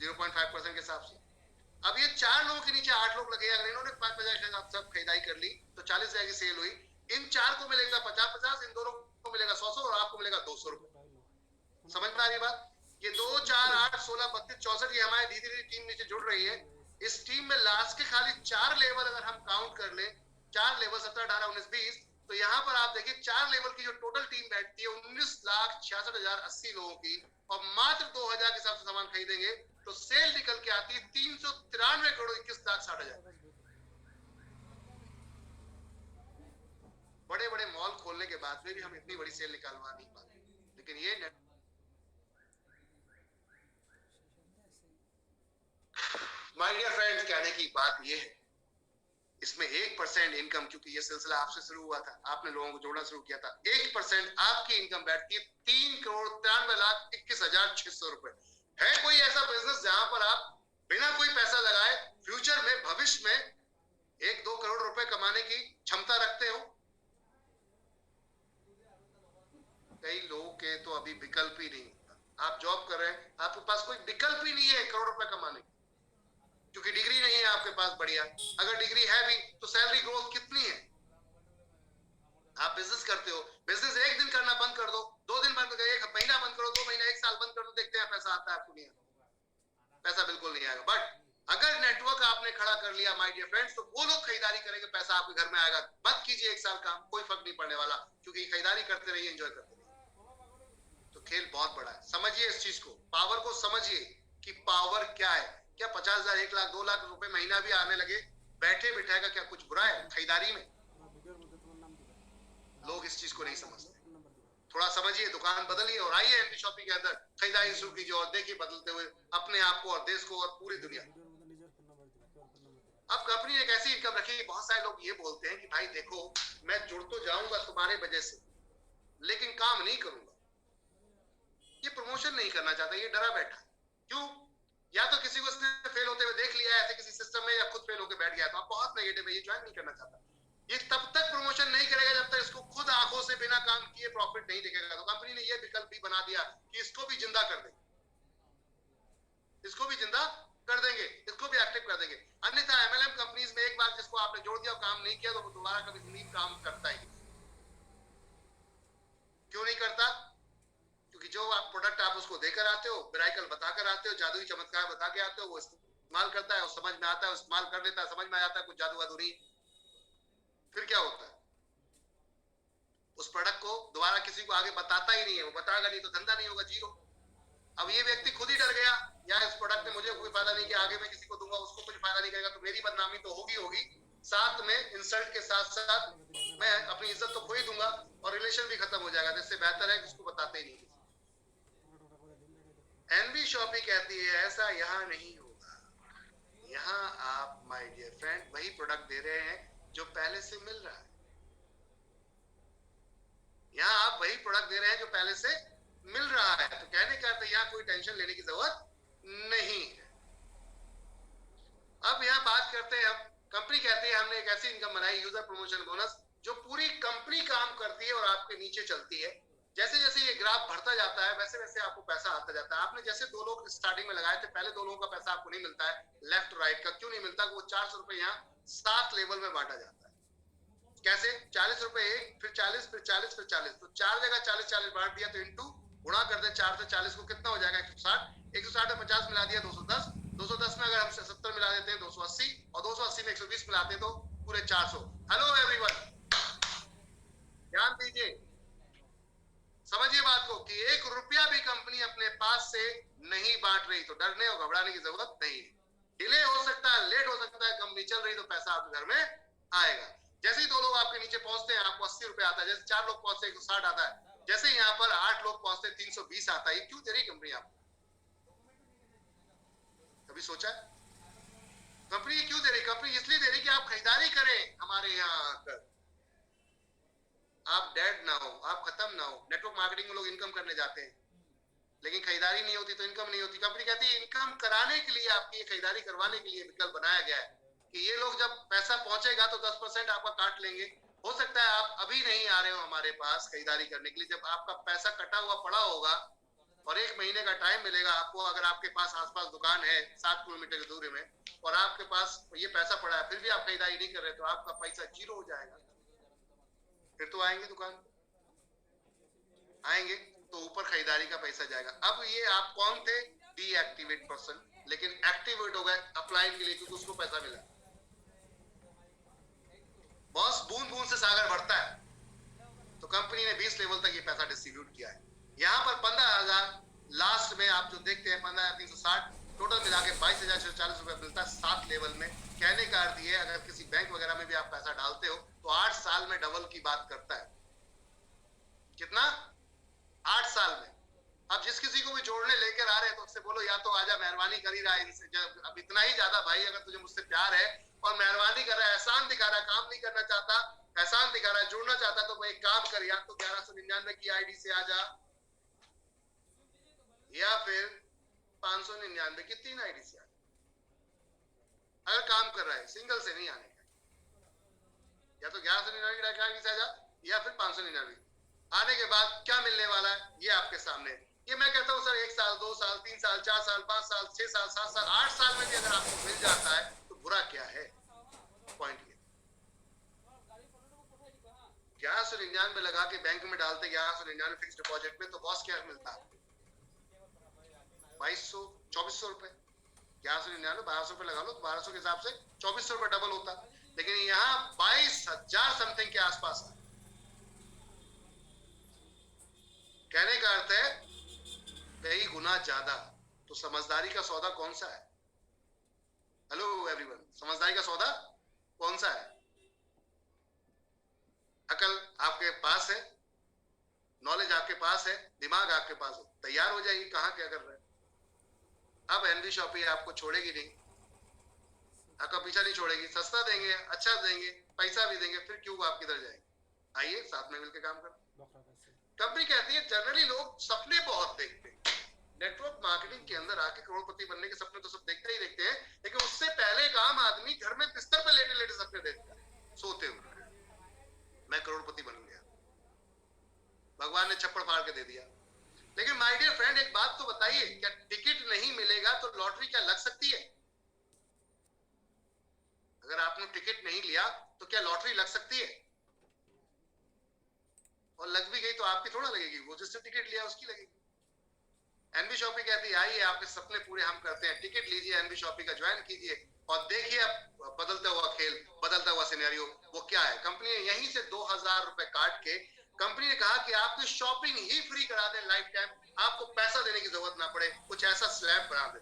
0.5% के हिसाब से। अब ये 4 लोगों के नीचे 8 लोग लगे, अगर इन्होंने 5,000 सब खरीदारी कर ली तो 40,000 की सेल हुई। इन 4 को मिलेगा 50-50, इन दोनों को मिलेगा 100 और आपको मिलेगा 200 रुपए। समझ में आ रही बात? ये 2, 4, 8, 16, 32, 64 ये हमारी धीरे धीरे टीम नीचे जुड़ रही है। इस टीम में लास्ट के खाली 4 लेवल अगर हम काउंट कर ले, 4 लेवल 17, 18, 19, 20, तो यहाँ पर आप देखिए 4 लेवल की जो टोटल टीम बैठती है 19,66,080 लोगों की, और मात्र 2,000 के हिसाब से सामान खरीदेंगे तो सेल निकल के आती है 393,21,60,000। बड़े बड़े मॉल खोलने के बाद में भी हम इतनी बड़ी सेल निकालवा नहीं पाते। लेकिन ये माय डियर फ्रेंड्स, कहने की बात ये है, इसमें 1% इनकम, क्योंकि ये सिलसिला आपसे शुरू हुआ था, आपने लोगों को जोड़ना शुरू किया था, 1% आपकी इनकम बैठती है 3,93,21,600 रुपए। है कोई ऐसा बिजनेस जहां पर आप बिना कोई पैसा लगाए फ्यूचर में, भविष्य में 1-2 करोड़ रुपए कमाने की क्षमता रखते हो? कई लोगों के तो अभी विकल्प ही नहीं होता। आप जॉब कर रहे हैं, आपके पास कोई विकल्प ही नहीं है 1 करोड़ रुपए कमाने की, क्योंकि डिग्री नहीं है आपके पास बढ़िया। अगर डिग्री है भी तो सैलरी ग्रोथ कितनी है? आप बिजनेस करते हो, बिजनेस एक दिन करना बंद कर दो, 2 दिन बंद कर, 1 महीना बंद करो, 2 महीना, 1 साल बंद कर दो, देखते हैं पैसा आता है आपको? नहीं आता, पैसा बिल्कुल नहीं आएगा। बट अगर नेटवर्क आपने खड़ा कर लिया माय डियर फ्रेंड्स, तो वो लोग खरीदारी करेंगे, पैसा आपके घर में आएगा। मत कीजिए 1 साल काम, कोई फर्क नहीं पड़ने वाला, क्योंकि खरीदारी करते रहिए, एंजॉय करते रहिए। तो खेल बहुत बड़ा है, समझिए इस चीज को, पावर को समझिए कि पावर क्या है। क्या 50,000, 1 लाख, 2 लाख रुपए महीना भी आने लगे बैठे बिठाए का क्या कुछ बुरा है खरीदारी में? लोग इस चीज को नहीं समझते। थोड़ा समझिए, दुकान बदलिए और आइए एमपी शॉपिंग के अंदर खरीदारी शुरू कीजिए और देखिए बदलते हुए अपने आप को और देश को और पूरी दुनिया। अब कंपनी एक ऐसी इनकम रखी, बहुत सारे लोग ये बोलते हैं कि भाई देखो, मैं जुड़ तो जाऊंगा तुम्हारे वजह से, लेकिन काम नहीं करूंगा। ये प्रमोशन नहीं करना चाहता, ये डरा बैठा। क्यों? या तो किसी को इसने फेल होते हुए देख लिया है ऐसे किसी सिस्टम में, या खुद फेल होकर बैठ गया, तो आप बहुत नेगेटिव है, ये ज्वाइन नहीं करना चाहता। ये तब तक प्रमोशन नहीं करेगा जब तक इसको खुद आंखों से बिना काम किए प्रॉफिट नहीं दिखेगा। तो कंपनी ने ये विकल्प भी बना दिया कि इसको भी जिंदा कर देंगे, इसको भी जिंदा कर देंगे, इसको भी एक्टिव कर देंगे। अन्यथा एमएलएम कंपनीज में एक बार जिसको आपने जोड़ दिया और काम नहीं किया, तो वो दोबारा कभी जिंदगी काम करता ही नहीं। क्यों नहीं करता? क्योंकि जो आप प्रोडक्ट आप उसको देकर आते हो, मिरेकल बताकर आते हो, जादुई चमत्कार बता के आते हो, वो इस्तेमाल करता है, समझ में आता है, इस्तेमाल कर लेता है, समझ में आ जाता है कुछ जादू वादू नहीं। फिर क्या होता है? उस प्रोडक्ट को दोबारा किसी को आगे बताता ही नहीं है, वो बताएगा नहीं तो धंधा नहीं होगा, जीरो। अब ये व्यक्ति खुद ही डर गया, यार इस प्रोडक्ट में मुझे कोई फायदा नहीं किया, आगे मैं किसी को दूंगा उसको कुछ फायदा नहीं करेगा, तो मेरी बदनामी तो होगी, साथ में इंसल्ट के साथ साथ मैं अपनी इज्जत तो खो ही दूंगा और रिलेशन भी खत्म हो जाएगा। इससे बेहतर है कि उसको बताते ही नहीं। एनबी शॉपी कहती है ऐसा यहाँ नहीं होगा। यहाँ आप माय डियर फ्रेंड वही प्रोडक्ट दे रहे हैं जो पहले से मिल रहा है। यहाँ आप वही प्रोडक्ट दे रहे हैं जो पहले से मिल रहा है। तो कहने का अर्थ यहाँ कोई टेंशन लेने की जरूरत नहीं है। अब यहाँ बात करते हैं, हम कंपनी कहती है हमने एक ऐसी इनकम बनाई, यूजर प्रमोशन बोनस, जो पूरी कंपनी काम करती है और आपके नीचे चलती है। जैसे जैसे ये ग्राफ बढ़ता जाता है वैसे वैसे आपको पैसा आता जाता है। आपने जैसे 2 लोग स्टार्टिंग में लगाए थे, पहले 2 लोगों का पैसा आपको नहीं मिलता है लेफ्ट राइट का। क्यों नहीं मिलता? वो 400 रुपए यहाँ 7 लेवल में बांटा जाता है। कैसे? 40 रुपए एक, फिर 40, फिर 40, फिर 40, तो 4 जगह 40 बांट दिया, तो इंटू गुणा कर दे 4 से 40 को कितना हो जाएगा? 160। 160 में 50 मिला दिया 210, 210 में अगर हम 70 मिला देते हैं 280, और 280 में 120 मिलाते हैं तो पूरे 400। हेलो एवरीवन, ध्यान दीजिए, समझिए बात को कि 1 रुपया भी कंपनी अपने पास से नहीं बांट रही, तो डरने और घबराने की जरूरत नहीं है। डिले हो सकता है, लेट हो सकता है, कंपनी चल रही तो पैसा आपके घर में आएगा। जैसे ही 2 लोग आपके नीचे पहुंचते हैं आपको 80 रुपए आता है, जैसे 4 लोग पहुंचते 160 आता है, जैसे यहाँ पर 8 लोग पहुंचते 320 आता है। क्यों दे रही कंपनी आपको? कभी सोचा कंपनी क्यों दे रही? कंपनी इसलिए दे रही कि आप खरीदारी करें हमारे यहाँ आकर, आप डेड ना हो, आप खत्म ना हो। नेटवर्क मार्केटिंग में लोग इनकम करने जाते हैं, लेकिन खरीदारी नहीं होती तो इनकम नहीं होती। कंपनी कहती है इनकम कराने के लिए, आपकी खरीदारी करवाने के लिए विकल्प बनाया गया है कि ये लोग जब पैसा पहुंचेगा तो 10% आपका काट लेंगे। हो सकता है आप अभी नहीं आ रहे हो हमारे पास खरीदारी करने के लिए, जब आपका पैसा कटा हुआ पड़ा होगा और 1 महीने का टाइम मिलेगा आपको, अगर आपके पास आसपास दुकान है 7 किलोमीटर की दूरी में और आपके पास ये पैसा पड़ा है, फिर भी आप खरीदारी नहीं कर रहे, तो आपका पैसा जीरो हो जाएगा। फिर तो आएंगे दुकान, आएंगे तो ऊपर खरीदारी का पैसा जाएगा। अब ये आप कौन थे? डीएक्टिवेट पर्सन, लेकिन एक्टिवेट हो गए अपलाइन के लिए, क्योंकि उसको पैसा मिला। बॉस, बूंद बूंद से सागर भरता है, तो कंपनी ने 20 लेवल तक ये पैसा डिस्ट्रीब्यूट किया है। यहाँ पर 15,000 लास्ट में आप जो देखते हैं 15,360, टोटल मिला के 22,640 रुपए मिलता है 7 लेवल में। कहने का अर्थ ये, अगर किसी बैंक वगैरह में भी आप पैसा डालते हो तो 8 साल में डबल की बात करता है। कितना? 8 साल में। अब जिस किसी को भी जोड़ने लेकर आ रहे हैं तो उससे बोलो या तो आजा, मेहरबानी कर ही रहा है इनसे, जब अब इतना ही ज्यादा भाई अगर तुझे मुझसे प्यार है और मेहरबानी कर रहा है, एहसान दिखा रहा है, काम नहीं करना चाहता, एहसान दिखा रहा है, जुड़ना चाहता है, तो भाई काम कर, या तो 1199 की आईडी से आजा, या फिर 599 की 3 आईडी से आजा। अगर काम कर रहा है, सिंगल से नहीं आने का, या तो 1199 की आईडी से आजा या फिर 599। आने के बाद क्या मिलने वाला है ये आपके सामने। ये मैं कहता हूं सर 1 साल 2 साल 3 साल 4 साल 5 साल 6 साल 7 साल 8 साल में भी अगर आपको मिल जाता है तो बुरा क्या है? पॉइंट ये 1199 लगा के बैंक में डालते 1199 फिक्स डिपॉजिट में, तो बॉस क्या मिलता है? 2200 2400 रुपए। 1199 1200 रुपए लगा लो तो 1200 के हिसाब से 2400 रुपए डबल होता। लेकिन यहाँ 22,000 समथिंग के आसपास है। कहने का अर्थ है कई गुना ज्यादा। तो समझदारी का सौदा कौन सा है? हेलो एवरीवन, समझदारी का सौदा कौन सा है? अकल आपके पास है, नॉलेज आपके पास है, दिमाग आपके पास है, तैयार हो जाइए। कहां क्या कर रहे हैं? अब एनबी शॉपी आपको छोड़ेगी नहीं, आपका पीछा नहीं छोड़ेगी। सस्ता देंगे, अच्छा देंगे, पैसा भी देंगे, फिर क्यों आप किधर जाएंगे? आइए साथ में मिलकर काम करें। कंपनी कहती है जनरली लोग सपने बहुत देखते हैं। नेटवर्क मार्केटिंग के अंदर आके करोड़पति बनने के सपने तो सब देखते ही देखते हैं, लेकिन उससे पहले एक आम आदमी घर में बिस्तर पर लेटे लेटे सपने देखता है, सोते हुए, मैं करोड़पति बन गया, भगवान ने छप्पड़ फाड़ के दे दिया। लेकिन माय डियर फ्रेंड, एक बात तो बताइए, क्या टिकट नहीं मिलेगा तो लॉटरी क्या लग सकती है? अगर आपने टिकट नहीं लिया तो क्या लॉटरी लग सकती है? और लग भी गई तो आपकी थोड़ा लगेगी, वो जिसने टिकट लिया उसकी लगेगी। एनबी शॉपी कहती है आइए आपके सपने पूरे हम करते हैं, टिकट लीजिए, एनबी शॉपी का ज्वाइन कीजिए और देखिए अब बदलता हुआ खेल, बदलता हुआ सिनेरियो वो क्या है। कंपनी ने यहीं से 2,000 रुपए काट के कंपनी ने कहा कि आपकी शॉपिंग ही फ्री करा दें लाइफ टाइम, आपको पैसा देने की जरूरत ना पड़े, कुछ ऐसा स्लैब बना दें।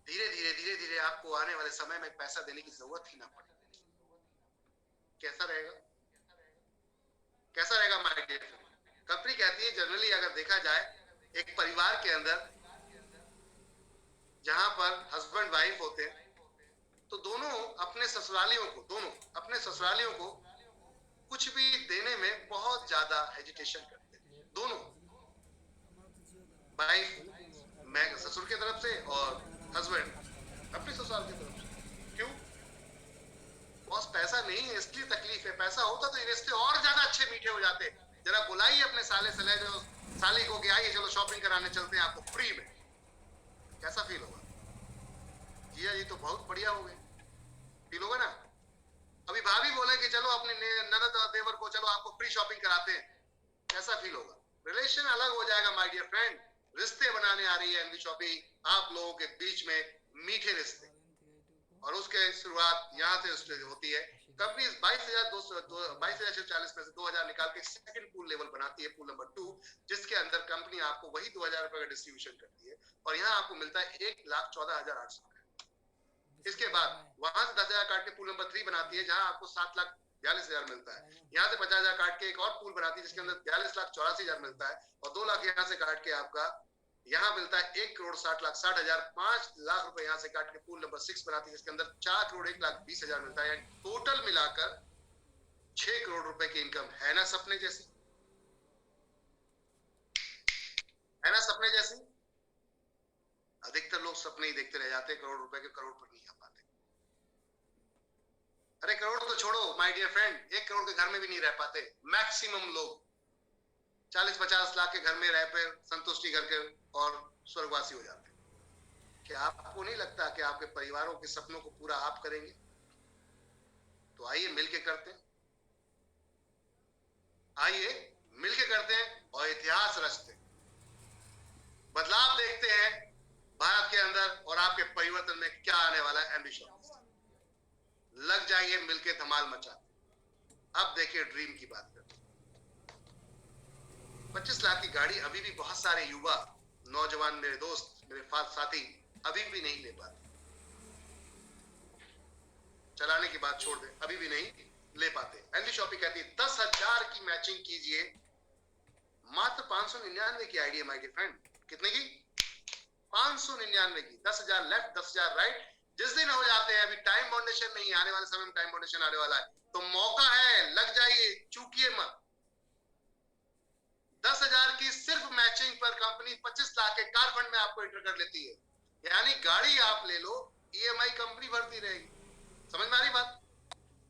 धीरे धीरे धीरे धीरे आपको आने वाले समय में पैसा देने की जरूरत ही ना पड़े। कैसा रहेगा? कैसा रहेगा माय डियर? कंपनी कहती है जनरली अगर देखा जाए एक परिवार के अंदर जहां पर हस्बैंड वाइफ होते हैं तो दोनों अपने ससुरालियों को कुछ भी देने में बहुत ज्यादा हेजिटेशन करते हैं। दोनों वाइफ मैं ससुर की तरफ से और हस्बैंड अपने ससुराल की तरफ से। क्यों? बॉस पैसा नहीं है इसलिए तकलीफ है, पैसा होता तो रिश्ते और ज्यादा अच्छे मीठे हो जाते। जरा बुलाइए अपने साली को कि आइए चलो शॉपिंग कराने चलते हैं आपको फ्री में। कैसा फील होगा? जिया जी तो बहुत बढ़िया हो गए, फील होगा ना। अभी भाभी बोले कि चलो अपने ननद और देवर को चलो आपको फ्री शॉपिंग कराते हैं, कैसा फील होगा? रिलेशन अलग हो जाएगा माय डियर फ्रेंड। रिश्ते बनाने आ रही है एनबी शॉपी, आप लोगों के बीच में मीठे रिश्ते, और उसके शुरुआत यहाँ से होती है। कंपनी 22,240 में से 2,000 निकाल के सेकंड पूल लेवल बनाती है, पूल नंबर 2, जिसके अंदर कंपनी आपको वही 2,000 रुपए का डिस्ट्रीब्यूशन करती है, और यहाँ आपको मिलता है 1,14,800। इसके बाद वहां से 10,000 काट के पूल नंबर 3 बनाती है, जहां आपको 7,42,000 मिलता है। यहाँ से 50,000 काट के एक और पूल बनाती है, जिसके अंदर 42,84,000 मिलता है, और 2 लाख यहाँ से काट के आपका यहाँ मिलता है 1,60,60,000। 5 लाख रुपए यहाँ से काट के पूल नंबर 6 बनाती है, जिसके अंदर 4,01,20,000 मिलता है। टोटल मिलाकर 6 करोड़ रुपए की इनकम। है ना सपने जैसी? है ना सपने जैसी? अधिकतर लोग सपने ही देखते रह जाते हैं, करोड़ रुपए के, करोड़ पर नहीं आ पाते। अरे करोड़ तो छोड़ो माय डियर फ्रेंड, 1 करोड़ के घर में भी नहीं रह पाते मैक्सिमम लोग। 40-50 लाख के घर में रह पर संतुष्टि करके और स्वर्गवासी हो जाते हैं। क्या आपको नहीं लगता कि आपके परिवारों के सपनों को पूरा आप करेंगे? तो आइए मिलके करते हैं, आइए मिलके करते हैं और इतिहास रचते हैं, बदलाव देखते हैं भारत के अंदर, और आपके परिवर्तन में क्या आने वाला है। एम्बिशन लग जाइए, मिलके धमाल मचाते। अब देखिए ड्रीम की बात करते हैं। 25 लाख की गाड़ी अभी भी बहुत सारे युवा नौजवान, मेरे दोस्त, मेरे साथी अभी भी नहीं ले पाते। चलाने की बात छोड़ दे, अभी भी नहीं ले पाते। एनडी शॉपी कहती है 10,000 की मैचिंग कीजिए, मात्र 599 की आईडिया माय डियर फ्रेंड। कितने की? 599 की। 10,000 लेफ्ट, 10,000 राइट। जिस दिन हो जाते हैं, अभी टाइम बाउंडेशन नहीं, आने वाले समय में टाइम बाउंडेशन आने वाला है, तो मौका है, लग जाइए, चूकिए मत। 10,000 की सिर्फ मैचिंग पर कंपनी 25 लाख के कार फंड में आपको एंटर कर लेती है। यानी गाड़ी आप ले लो, ईएमआई कंपनी भरती रहेगी। समझ में आ रही बात?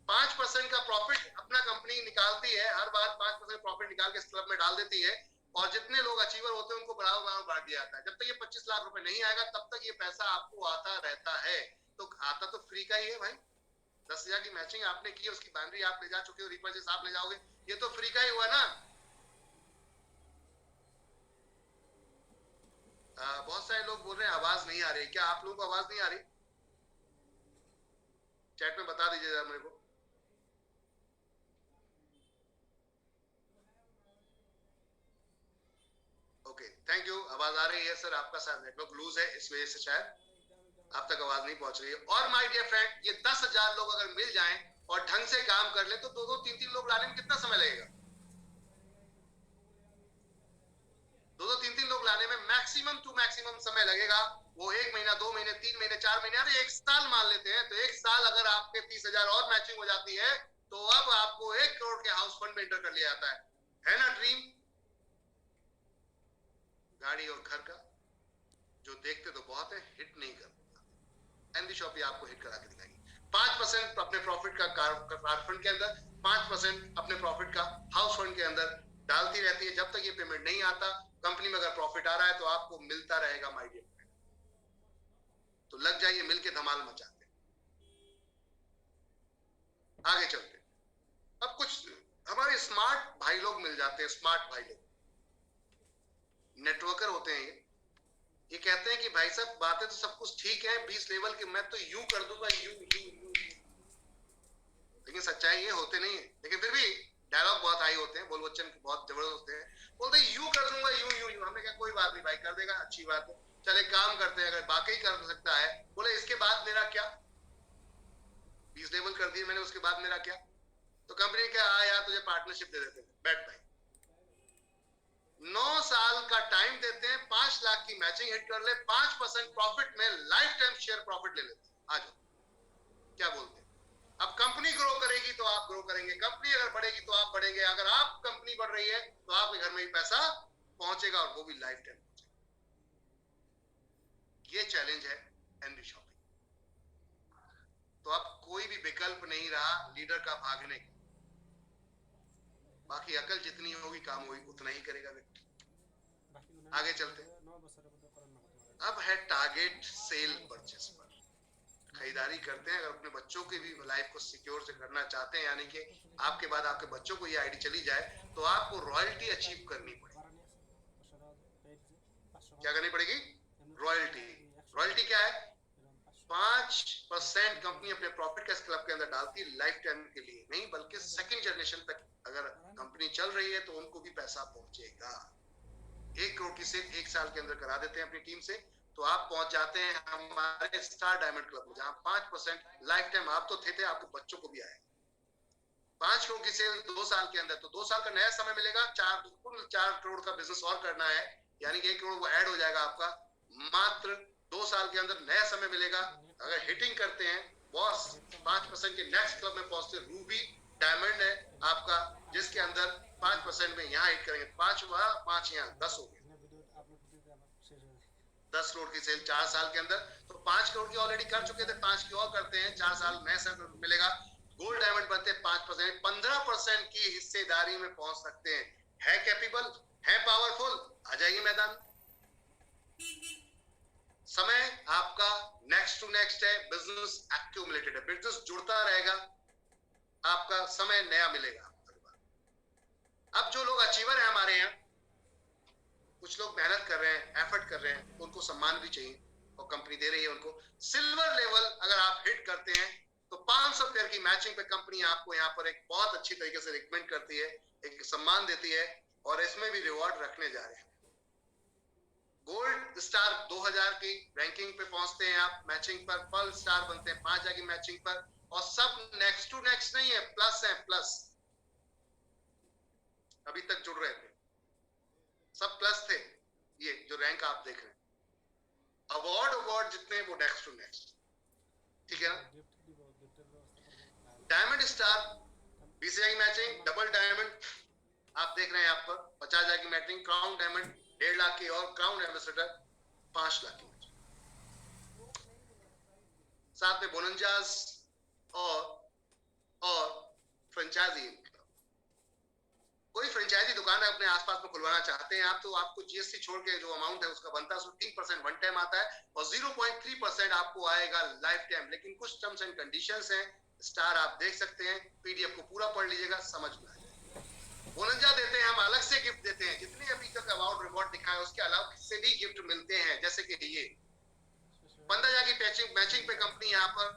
5% का प्रॉफिट अपना कंपनी निकालती है, हर बार 5% प्रॉफिट निकाल के क्लब में डाल देती है, और जितने लोग अचीवर होते हैं उनको बराबर बराबर बांट दिया जाता है। जब तक ये 25 लाख रुपए नहीं आएगा, तब तक ये पैसा आपको आता रहता है। तो आता तो फ्री का ही है भाई। 10,000 की मैचिंग आपने की, उसकी बाउंड्री आप ले जा चुके हो, रिपर्चेस आप ले जाओगे, ये तो फ्री का ही हुआ ना। बहुत सारे लोग बोल रहे हैं आवाज नहीं आ रही। क्या आप लोगों को आवाज नहीं आ रही? चैट में बता दीजिए मेरे को। Okay, thank you. आवाज आ रही है सर, आपका शायद नेटवर्क लूज है, इस वजह से शायद आप तक आवाज नहीं पहुंच रही है। और माय डियर फ्रेंड, ये 10,000 लोग अगर मिल जाएं और ढंग से काम कर ले, तो 2-2, 3-3 लोग लाने में कितना समय लगेगा? 2-2, 3-3 लोग लाने में मैक्सिमम टू मैक्सिमम समय लगेगा। वो 1 महीना, 2 महीने, 3 महीने, 4 महीने, अरे 1 साल मान लेते हैं। तो 1 साल अगर आपके 30,000 और मैचिंग हो जाती है, तो अब आपको 1 करोड़ के हाउस फंड में एंटर कर लिया जाता है ना ड्रीम? गाड़ी और घर का जो देखते तो बहुत है, हिट नहीं कर। एनडी शॉपी आपको हिट करा के दिखाएगी। 5% अपने प्रॉफिट का कार फंड के अंदर, 5% अपने प्रॉफिट का हाउस फंड के अंदर डालती रहती है। जब तक ये पेमेंट नहीं आता, कंपनी में अगर प्रॉफिट आ रहा है तो आपको मिलता रहेगा माय डियर फ्रेंड। तो लग जाइए, मिलके धमाल मचाते। आगे चलते। अब कुछ हमारे स्मार्ट भाई लोग मिल जाते हैं। स्मार्ट भाई लोग नेटवर्कर होते हैं। ये कहते हैं कि भाई साहब बातें तो सब कुछ ठीक है, 20 लेवल के, मैं तो यूं कर दूंगा, यूं। लेकिन सच्चाई ये होते नहीं है। लेकिन फिर भी डायलॉग बहुत हाई होते हैं, बोल बच्चन बहुत जबरदस्त होते हैं। बोलते यूं कर दूंगा, यूं। हमने कहा कोई बात नहीं भाई, कर देगा, अच्छी बात है। चले काम करते हैं, अगर वाकई कर सकता है। बोले इसके बाद मेरा क्या? 20 लेवल कर दिए मैंने, उसके बाद मेरा क्या? तो कंपनी क्या, यार तुझे पार्टनरशिप दे देते हैं, बैठ भाई। 9 साल का टाइम देते हैं, 5 लाख की मैचिंग हिट कर ले, 5% प्रॉफिट में लाइफ टाइम शेयर प्रॉफिट ले लेते हैं। आ जाओ, क्या बोलते हैं? अब कंपनी ग्रो करेगी तो आप ग्रो करेंगे, कंपनी अगर बढ़ेगी तो आप बढ़ेंगे। अगर आप कंपनी बढ़ रही है तो आपके घर में भी पैसा पहुंचेगा, और वो भी लाइफ टाइम पहुंचेगा। ये चैलेंज है एनडी शॉपिंग। तो अब कोई भी विकल्प नहीं रहा लीडर का भागने का। बाकी अकल जितनी होगी, काम होगी उतना ही करेगा व्यक्ति। आगे चलते। अब है टारगेट सेल परचेस पर। खरीदारी करते हैं, अगर अपने बच्चों की भी लाइफ को सिक्योर से करना चाहते हैं, यानी कि आपके बाद आपके बच्चों को ये आईडी चली जाए, तो आपको रॉयल्टी अचीव करनी पड़ेगी। क्या करनी पड़ेगी? रॉयल्टी। रॉयल्टी क्या है? 5% कंपनी अपने प्रॉफिट का इस क्लब के अंदर डालती है, लाइफ टाइम के लिए नहीं बल्कि सेकंड जनरेशन तक अगर कंपनी चल रही है तो उनको भी पैसा पहुंचेगा। 1 करोड़ की सेल 1 साल के अंदर करा देते हैं अपनी टीम से, तो आप पहुंच जाते हैं हमारे स्टार डायमंड क्लब में, जहां 5% लाइफ टाइम। आप तो थे आपके बच्चों को भी आए। 5 करोड़ की सेल 2 साल के अंदर, तो 2 साल का नया समय मिलेगा। 4 करोड़ का बिजनेस और करना है, यानी कि 1 करोड़ वो ऐड हो जाएगा आपका। मात्र 2 साल के अंदर नया समय मिलेगा। अगर हिटिंग करते हैं बॉस, 5% के नेक्स्ट क्लब में पहुंचते। रूबी डायमंड है आपका, जिसके अंदर 5% में यहाँ हिट करेंगे, 5 वहां 5 यहाँ, 10 हो गए। 10 करोड़ की सेल 4 साल के अंदर, तो 5 करोड़ की ऑलरेडी कर चुके थे, 5 की और करते हैं। 4 साल नया समय मिलेगा। गोल्ड डायमंड बनते हैं 5%, 15% की हिस्सेदारी में पहुंच सकते हैं। है कैपेबल, है पावरफुल, आ जाइए मैदान। समय आपका नेक्स्ट टू नेक्स्ट है, बिजनेस एक्यूमुलेटेड है, बिजनेस जुड़ता रहेगा, आपका समय नया मिलेगा। अब जो लोग अचीवर है हमारे यहाँ, कुछ लोग मेहनत कर रहे हैं, एफर्ट कर रहे हैं, तो उनको सम्मान भी चाहिए और कंपनी दे रही है उनको। सिल्वर लेवल अगर आप हिट करते हैं तो 500 पेयर की मैचिंग पे कंपनी आपको यहाँ पर एक बहुत अच्छी तरीके से रिकमेंड करती है, एक सम्मान देती है, और इसमें भी रिवॉर्ड रखने जा रहे हैं। गोल्ड स्टार 2000 की रैंकिंग पे पहुंचते हैं आप मैचिंग पर, पर्ल स्टार बनते हैं 5000 की मैचिंग पर, और सब नेक्स्ट टू नेक्स्ट नहीं है, प्लस है, प्लस। अभी तक जुड़ रहे थे सब प्लस थे। ये जो रैंक आप देख रहे हैं, अवार्ड जितने वो नेक्स्ट टू नेक्स्ट, ठीक है ना। डायमंड स्टार 20,000 की मैचिंग, डबल डायमंड आप देख रहे हैं यहाँ पर 50,000 की मैचिंग, क्राउन डायमंड 1.5 लाख की, और क्राउन एम्बेसडर 5 लाख की मैचिंग। साथ में बोनंजास और फ्रेंचाइजी। कोई फ्रेंचाइजी दुकान अपने आसपास में खुलवाना चाहते हैं आप, तो आपको जीएसटी छोड़ के जो अमाउंट है उसका बनता है, उसमें 3% वन टाइम आता है और 0.3% आपको आएगा लाइफ टाइम। लेकिन कुछ टर्म्स एंड कंडीशंस हैं, स्टार आप देख सकते हैं, पीडीएफ को पूरा पढ़ लीजिएगा, समझ में आ जाएगा। बोनंजा देते हैं हम, अलग से गिफ्ट देते हैं, जितने अभी तक अवार्ड रिवॉर्ड दिखाए उसके अलावा से भी गिफ्ट मिलते हैं। जैसे कि ये 15,000 की मैचिंग पे कंपनी यहाँ पर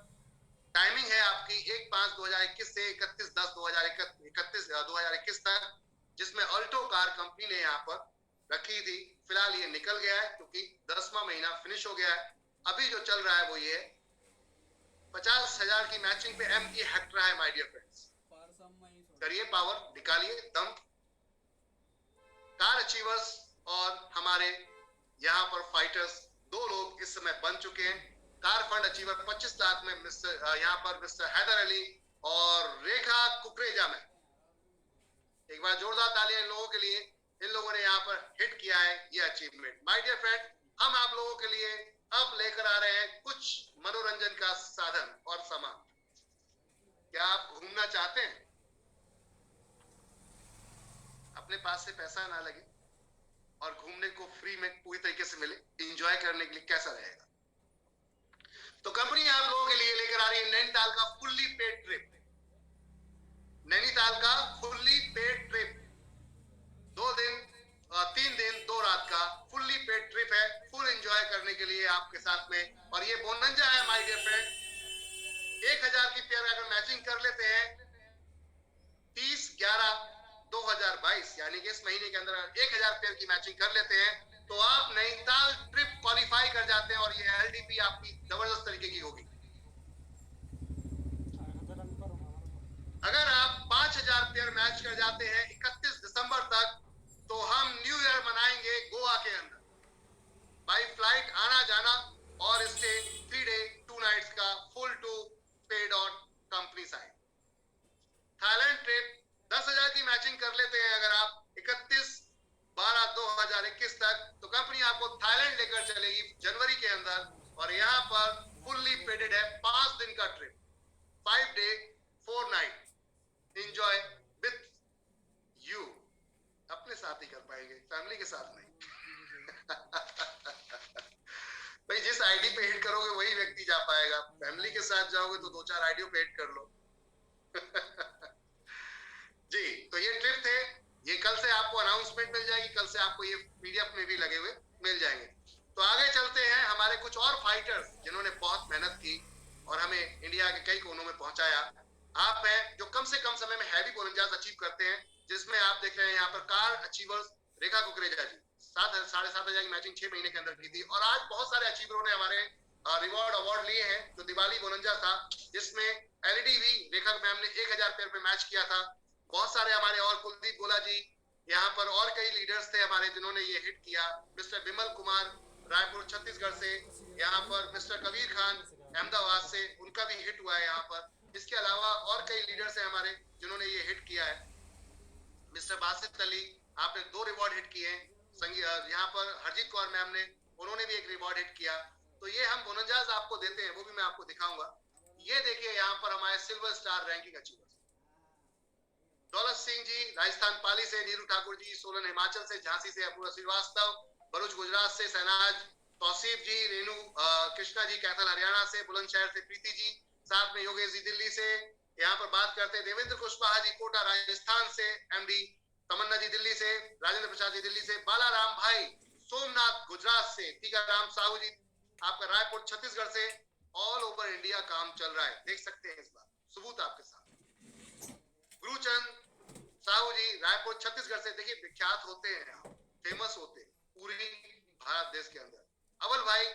टाइमिंग है आपकी 1/5/2021 से 31/10/2021 तक, जिसमें अल्टो कार कंपनी ने यहाँ पर रखी थी। फिलहाल ये निकल गया है क्योंकि 10वां महीना फिनिश हो गया है। अभी जो चल रहा है वो ये 50,000 की मैचिंग पे एम की हेक्टर है। माय डियर फ्रेंड्स, करिए पावर, निकालिए दम। कार अचीवर्स और हमारे यहाँ पर फाइटर्स 2 लोग इस समय बन चुके हैं। कार फंड अचीवर 25 लाख में यहाँ पर मिस्टर हैदर अली और रेखा कुकरेजा में। एक बार जोरदार तालियां इन लोगों के लिए, इन लोगों ने यहाँ पर हिट किया है ये अचीवमेंट। माय डियर फ्रेंड, हम आप लोगों के लिए अब लेकर आ रहे हैं कुछ मनोरंजन का साधन और सामान। क्या आप घूमना चाहते हैं, अपने पास से पैसा ना लगे और घूमने को फ्री में पूरी तरीके से मिले, एंजॉय करने के लिए कैसा रहेगा? तो कंपनी आप लोगों के लिए लेकर आ रही है नैनीताल का फुल्ली पेड ट्रिप। नैनीताल का फुल्ली पेड ट्रिप, 3 दिन 2 रात का फुल्ली पेड ट्रिप है, फुल एंजॉय करने के लिए आपके साथ में। और ये बोनंजा है माय डियर फ्रेंड, 1000 की पेयर अगर मैचिंग कर लेते हैं 30/11/2022, यानी कि इस महीने के अंदर 1000 पेयर की मैचिंग कर लेते हैं तो आप नैनीताल ट्रिप क्वालिफाई कर जाते हैं, और ये एलडीपी आपकी जबरदस्त तरीके की होगी। अगर आप 5000 पेयर मैच कर जाते हैं 31 दिसंबर तक, तो हम न्यू ईयर मनाएंगे गोवा के अंदर, बाई फ्लाइट आना जाना और स्टे 3 डे 2 नाइट्स का full to paid on company side. Thailand trip 10,000 की मैचिंग कर लेते हैं अगर आप 31/12/2021 तक, तो कंपनी आपको थाईलैंड लेकर चलेगी जनवरी के अंदर, और यहाँ पर फुल्ली पेडेड है 5 दिन का trip, 5 day 4 night enjoy with you. अपने साथ ही कर पाएंगे, फैमिली के साथ नहीं। भाई जिस आईडी पे हिट करोगे वही व्यक्ति जा पाएगा, फैमिली के साथ जाओगे तो 2-4 आईडियों पे हिट कर लो। जी, तो ये ट्रिप थे, ये कल से आपको अनाउंसमेंट मिल जाएगी, कल से आपको ये पीडीएफ में भी लगे हुए मिल जाएंगे। तो आगे चलते हैं, हमारे कुछ और फाइटर्स जिन्होंने बहुत मेहनत की और हमें इंडिया के कई कोनों में पहुंचाया, आप हैं जो कम से कम समय में हैवी गोलंदाज अचीव करते हैं, जिसमें आप देख रहे हैं यहाँ पर कार अचीवर्स रेखा कुकरेजा जी 7,500 की मैचिंग 6 महीने के अंदर की थी। और आज बहुत सारे अचीवरों ने हमारे रिवॉर्ड अवार्ड लिए हैं। जो दिवाली गोलंजा था जिसमें एलईडीवी रेखा मैम ने 1000 पेयर पे मैच किया था। बहुत सारे हमारे और कुलदीप गोला जी यहाँ पर और कई लीडर्स थे हमारे जिन्होंने ये हिट किया। मिस्टर बिमल कुमार रायपुर छत्तीसगढ़ से, यहाँ पर मिस्टर कबीर खान अहमदाबाद से, उनका भी हिट हुआ है यहाँ पर। इसके अलावा और कई लीडर्स हैं हमारे जिन्होंने ये हिट किया है। मिस्टर बासित अली, आपने 2 रिवॉर्ड हिट किए हैं। यहाँ पर हरजीत कौर मैम ने, उन्होंने भी एक रिवॉर्ड हिट किया। तो ये हम गोलंदाज आपको देते हैं, वो भी मैं आपको दिखाऊंगा। ये देखिए यहाँ पर हमारे silver star ranking achievers, Daulat Singh ji Rajasthan पाली से, नीरू ठाकुर जी सोलन हिमाचल से, झांसी से अपूर्व श्रीवास्तव, भरूच गुजरात से सहनाज, तौसीफ जी, रेणु कृष्णा जी कैथल हरियाणा से, बुलंदशहर से प्रीति जी, साथ में योगेश जी दिल्ली से। यहाँ पर बात करते हैं देवेंद्र कुशवाहा जी कोटा राजस्थान से, एमडी तमन्ना जी दिल्ली से, राजेंद्र प्रसाद जी दिल्ली से, बालाराम भाई सोमनाथ गुजरात से, टीकाराम साहू जी आपका रायपुर छत्तीसगढ़ से। ऑल ओवर इंडिया काम चल रहा है, देख सकते हैं इस बार सबूत आपके साथ। गुरुचंद साहू जी रायपुर छत्तीसगढ़ से, देखिए विख्यात होते हैं, फेमस होते हैं पूरी भारत देश के अंदर। अवल भाई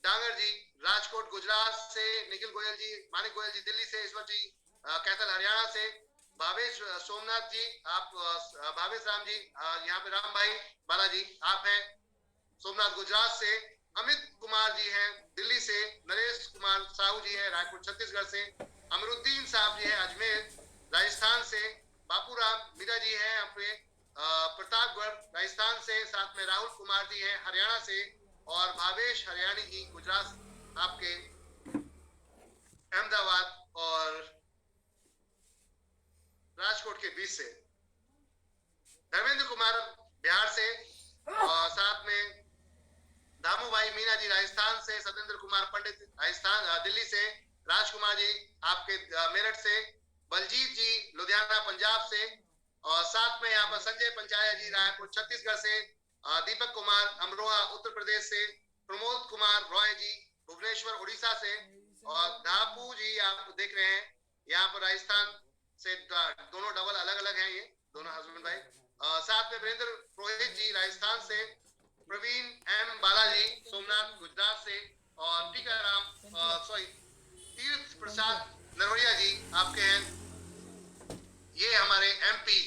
डांगर जी राजकोट गुजरात से, निखिल गोयल जी, मानिक गोयल जी दिल्ली से, ईश्वर जी कैथल हरियाणा से, भावेश सोमनाथ जी आप, भावेश राम जी यहाँ पे, राम भाई बालाजी आप हैं सोमनाथ गुजरात से, अमित कुमार जी हैं दिल्ली से, नरेश कुमार साहू जी हैं रायपुर छत्तीसगढ़ से, अमरुद्दीन साहब जी हैं अजमेर राजस्थान से, बापूराम मीरा जी हैं यहाँ पे प्रतापगढ़ राजस्थान से, साथ में राहुल कुमार जी हैं हरियाणा से, और भावेश हरियाणी जी गुजरात आपके अहमदाबाद और राजकोट के बीच से, धर्मेंद्र कुमार बिहार से, और साथ में दामू भाई मीना जी राजस्थान से, सत्येंद्र कुमार पंडित राजस्थान दिल्ली से, राजकुमार जी आपके मेरठ से, बलजीत जी लुधियाना पंजाब से, और साथ में यहाँ पर संजय पंचाया जी रायपुर छत्तीसगढ़ से, दीपक कुमार अमरोहा उत्तर प्रदेश से, प्रमोद कुमार रॉय जी भुवनेश्वर उड़ीसा से, और धापू जी आप देख रहे हैं यहाँ पर राजस्थान से, दोनों डबल अलग अलग हैं ये दोनों हस्बैंड भाई। साथ में वीरेंद्र पुरोहित जी राजस्थान से, प्रवीण एम बालाजी सोमनाथ गुजरात से, और टीकाराम तीर्थ प्रसाद नरवरिया जी आपके हैं, ये हमारे एमपी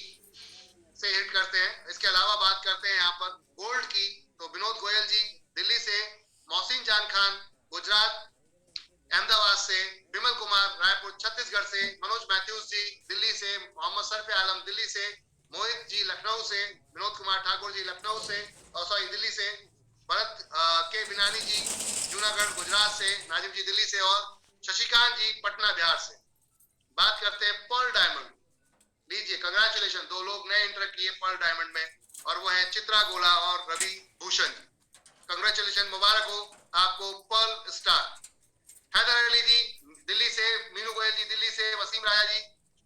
से हिट करते हैं। इसके अलावा बात करते हैं यहाँ पर गोल्ड की, तो विनोद गोयल जी दिल्ली से, मोहसिन जान खान गुजरात अहमदाबाद से, विमल कुमार रायपुर छत्तीसगढ़ से, मनोज मैथ्यूज जी दिल्ली से, मोहम्मद सरफे आलम दिल्ली से, मोहित जी लखनऊ से, विनोद कुमार ठाकुर जी लखनऊ से, और दिल्ली से, भरत के बिनानी जी जूनागढ़ गुजरात से, नाजिम जी दिल्ली से, और शशिकांत जी पटना बिहार से। बात करते हैं पर्ल डायमंड, लीजिए कंग्रेचुलेशन, 2 लोग नए एंटर किए पर्ल डायमंड में, और वो है चित्रा गोला और रवि भूषण जी। कंग्रेचुलेशन, मुबारक हो आपको पर्ल स्टार। हैदर अली जी दिल्ली से, मीनू गोयल जी दिल्ली से, वसीम राजा जी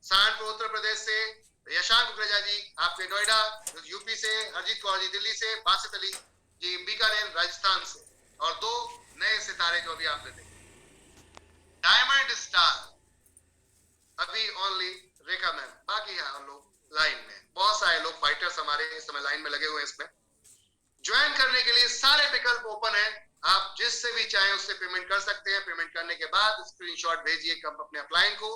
सहारनपुर उत्तर प्रदेश से, यशांक कुकरेजा जी आपके नोएडा यूपी से, हरजीत कौर जी दिल्ली से, बासित अली जी बीकानेर राजस्थान से, और 2 नए सितारे जो भी आपने देखे। डायमंड स्टार अभी ओनली रेखा मैम, बाकी है हम लोग लाइन में, बहुत सारे लोग फाइटर्स हमारे इस समय लाइन में लगे हुए हैं। इसमें ज्वाइन करने के लिए सारे विकल्प ओपन है, आप जिससे भी चाहें उससे पेमेंट कर सकते हैं। पेमेंट करने के बाद स्क्रीनशॉट भेजिए अपने अपलाइन को,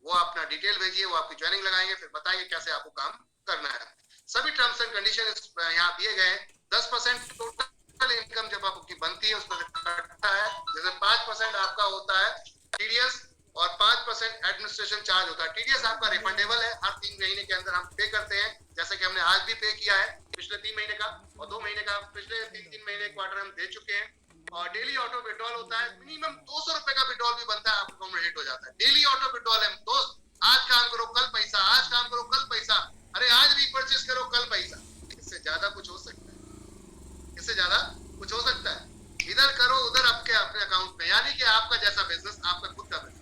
वो अपना डिटेल भेजिए, वो आपकी ज्वाइनिंग लगाएंगे, फिर बताएंगे कैसे आपको काम करना है। सभी टर्म्स एंड कंडीशन यहाँ दिए गए हैं। 10% टोटल इनकम जब आपकी बनती है उसमें कटता है, जैसे 5% आपका होता है टीडीएस और 5% एडमिनिस्ट्रेशन चार्ज होता है। टीडीएस आपका रिफंडेबल है, हर 3 महीने के अंदर हम पे करते हैं, जैसे कि हमने आज भी पे किया है, पिछले 3 महीने का और 2 महीने का, पिछले 3 महीने क्वार्टर हम दे चुके हैं। और डेली ऑटो विड्रॉल होता है, मिनिमम 200 रुपए का विड्रॉल भी बनता है, आपका अकाउंट में हिट हो जाता है। डेली ऑटो विड्रॉल है दोस्त, आज काम करो कल पैसा, आज काम करो कल पैसा, अरे आज रीपर्चेस करो कल पैसा। इससे ज्यादा कुछ हो सकता है? इससे ज्यादा कुछ हो सकता है? इधर करो उधर आपके अपने अकाउंट में, यानी कि आपका जैसा बिजनेस, आपका खुद का बिजनेस।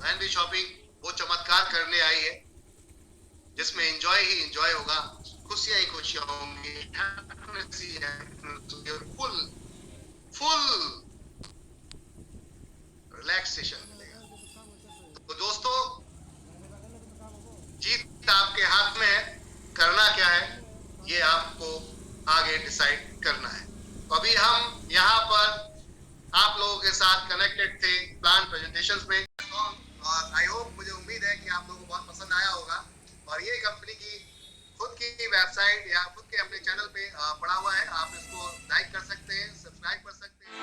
एंड भी शॉपिंग वो चमत्कार करने आई है जिसमें एंजॉय ही एंजॉय होगा, खुशियां ही खुशियां होंगी, फुल फुल रिलैक्सेशन मिलेगा। तो दोस्तों, जीत आपके हाथ में है, करना क्या है ये आपको आगे डिसाइड करना है। तो अभी हम यहाँ पर आप लोगों के साथ कनेक्टेड थे प्लान प्रेजेंटेशंस में, और आई होप, मुझे उम्मीद है कि आप लोगों को बहुत पसंद आया होगा। और ये कंपनी की खुद की वेबसाइट या खुद के अपने चैनल पे पड़ा हुआ है, आप इसको लाइक कर सकते हैं, सब्सक्राइब कर सकते हैं।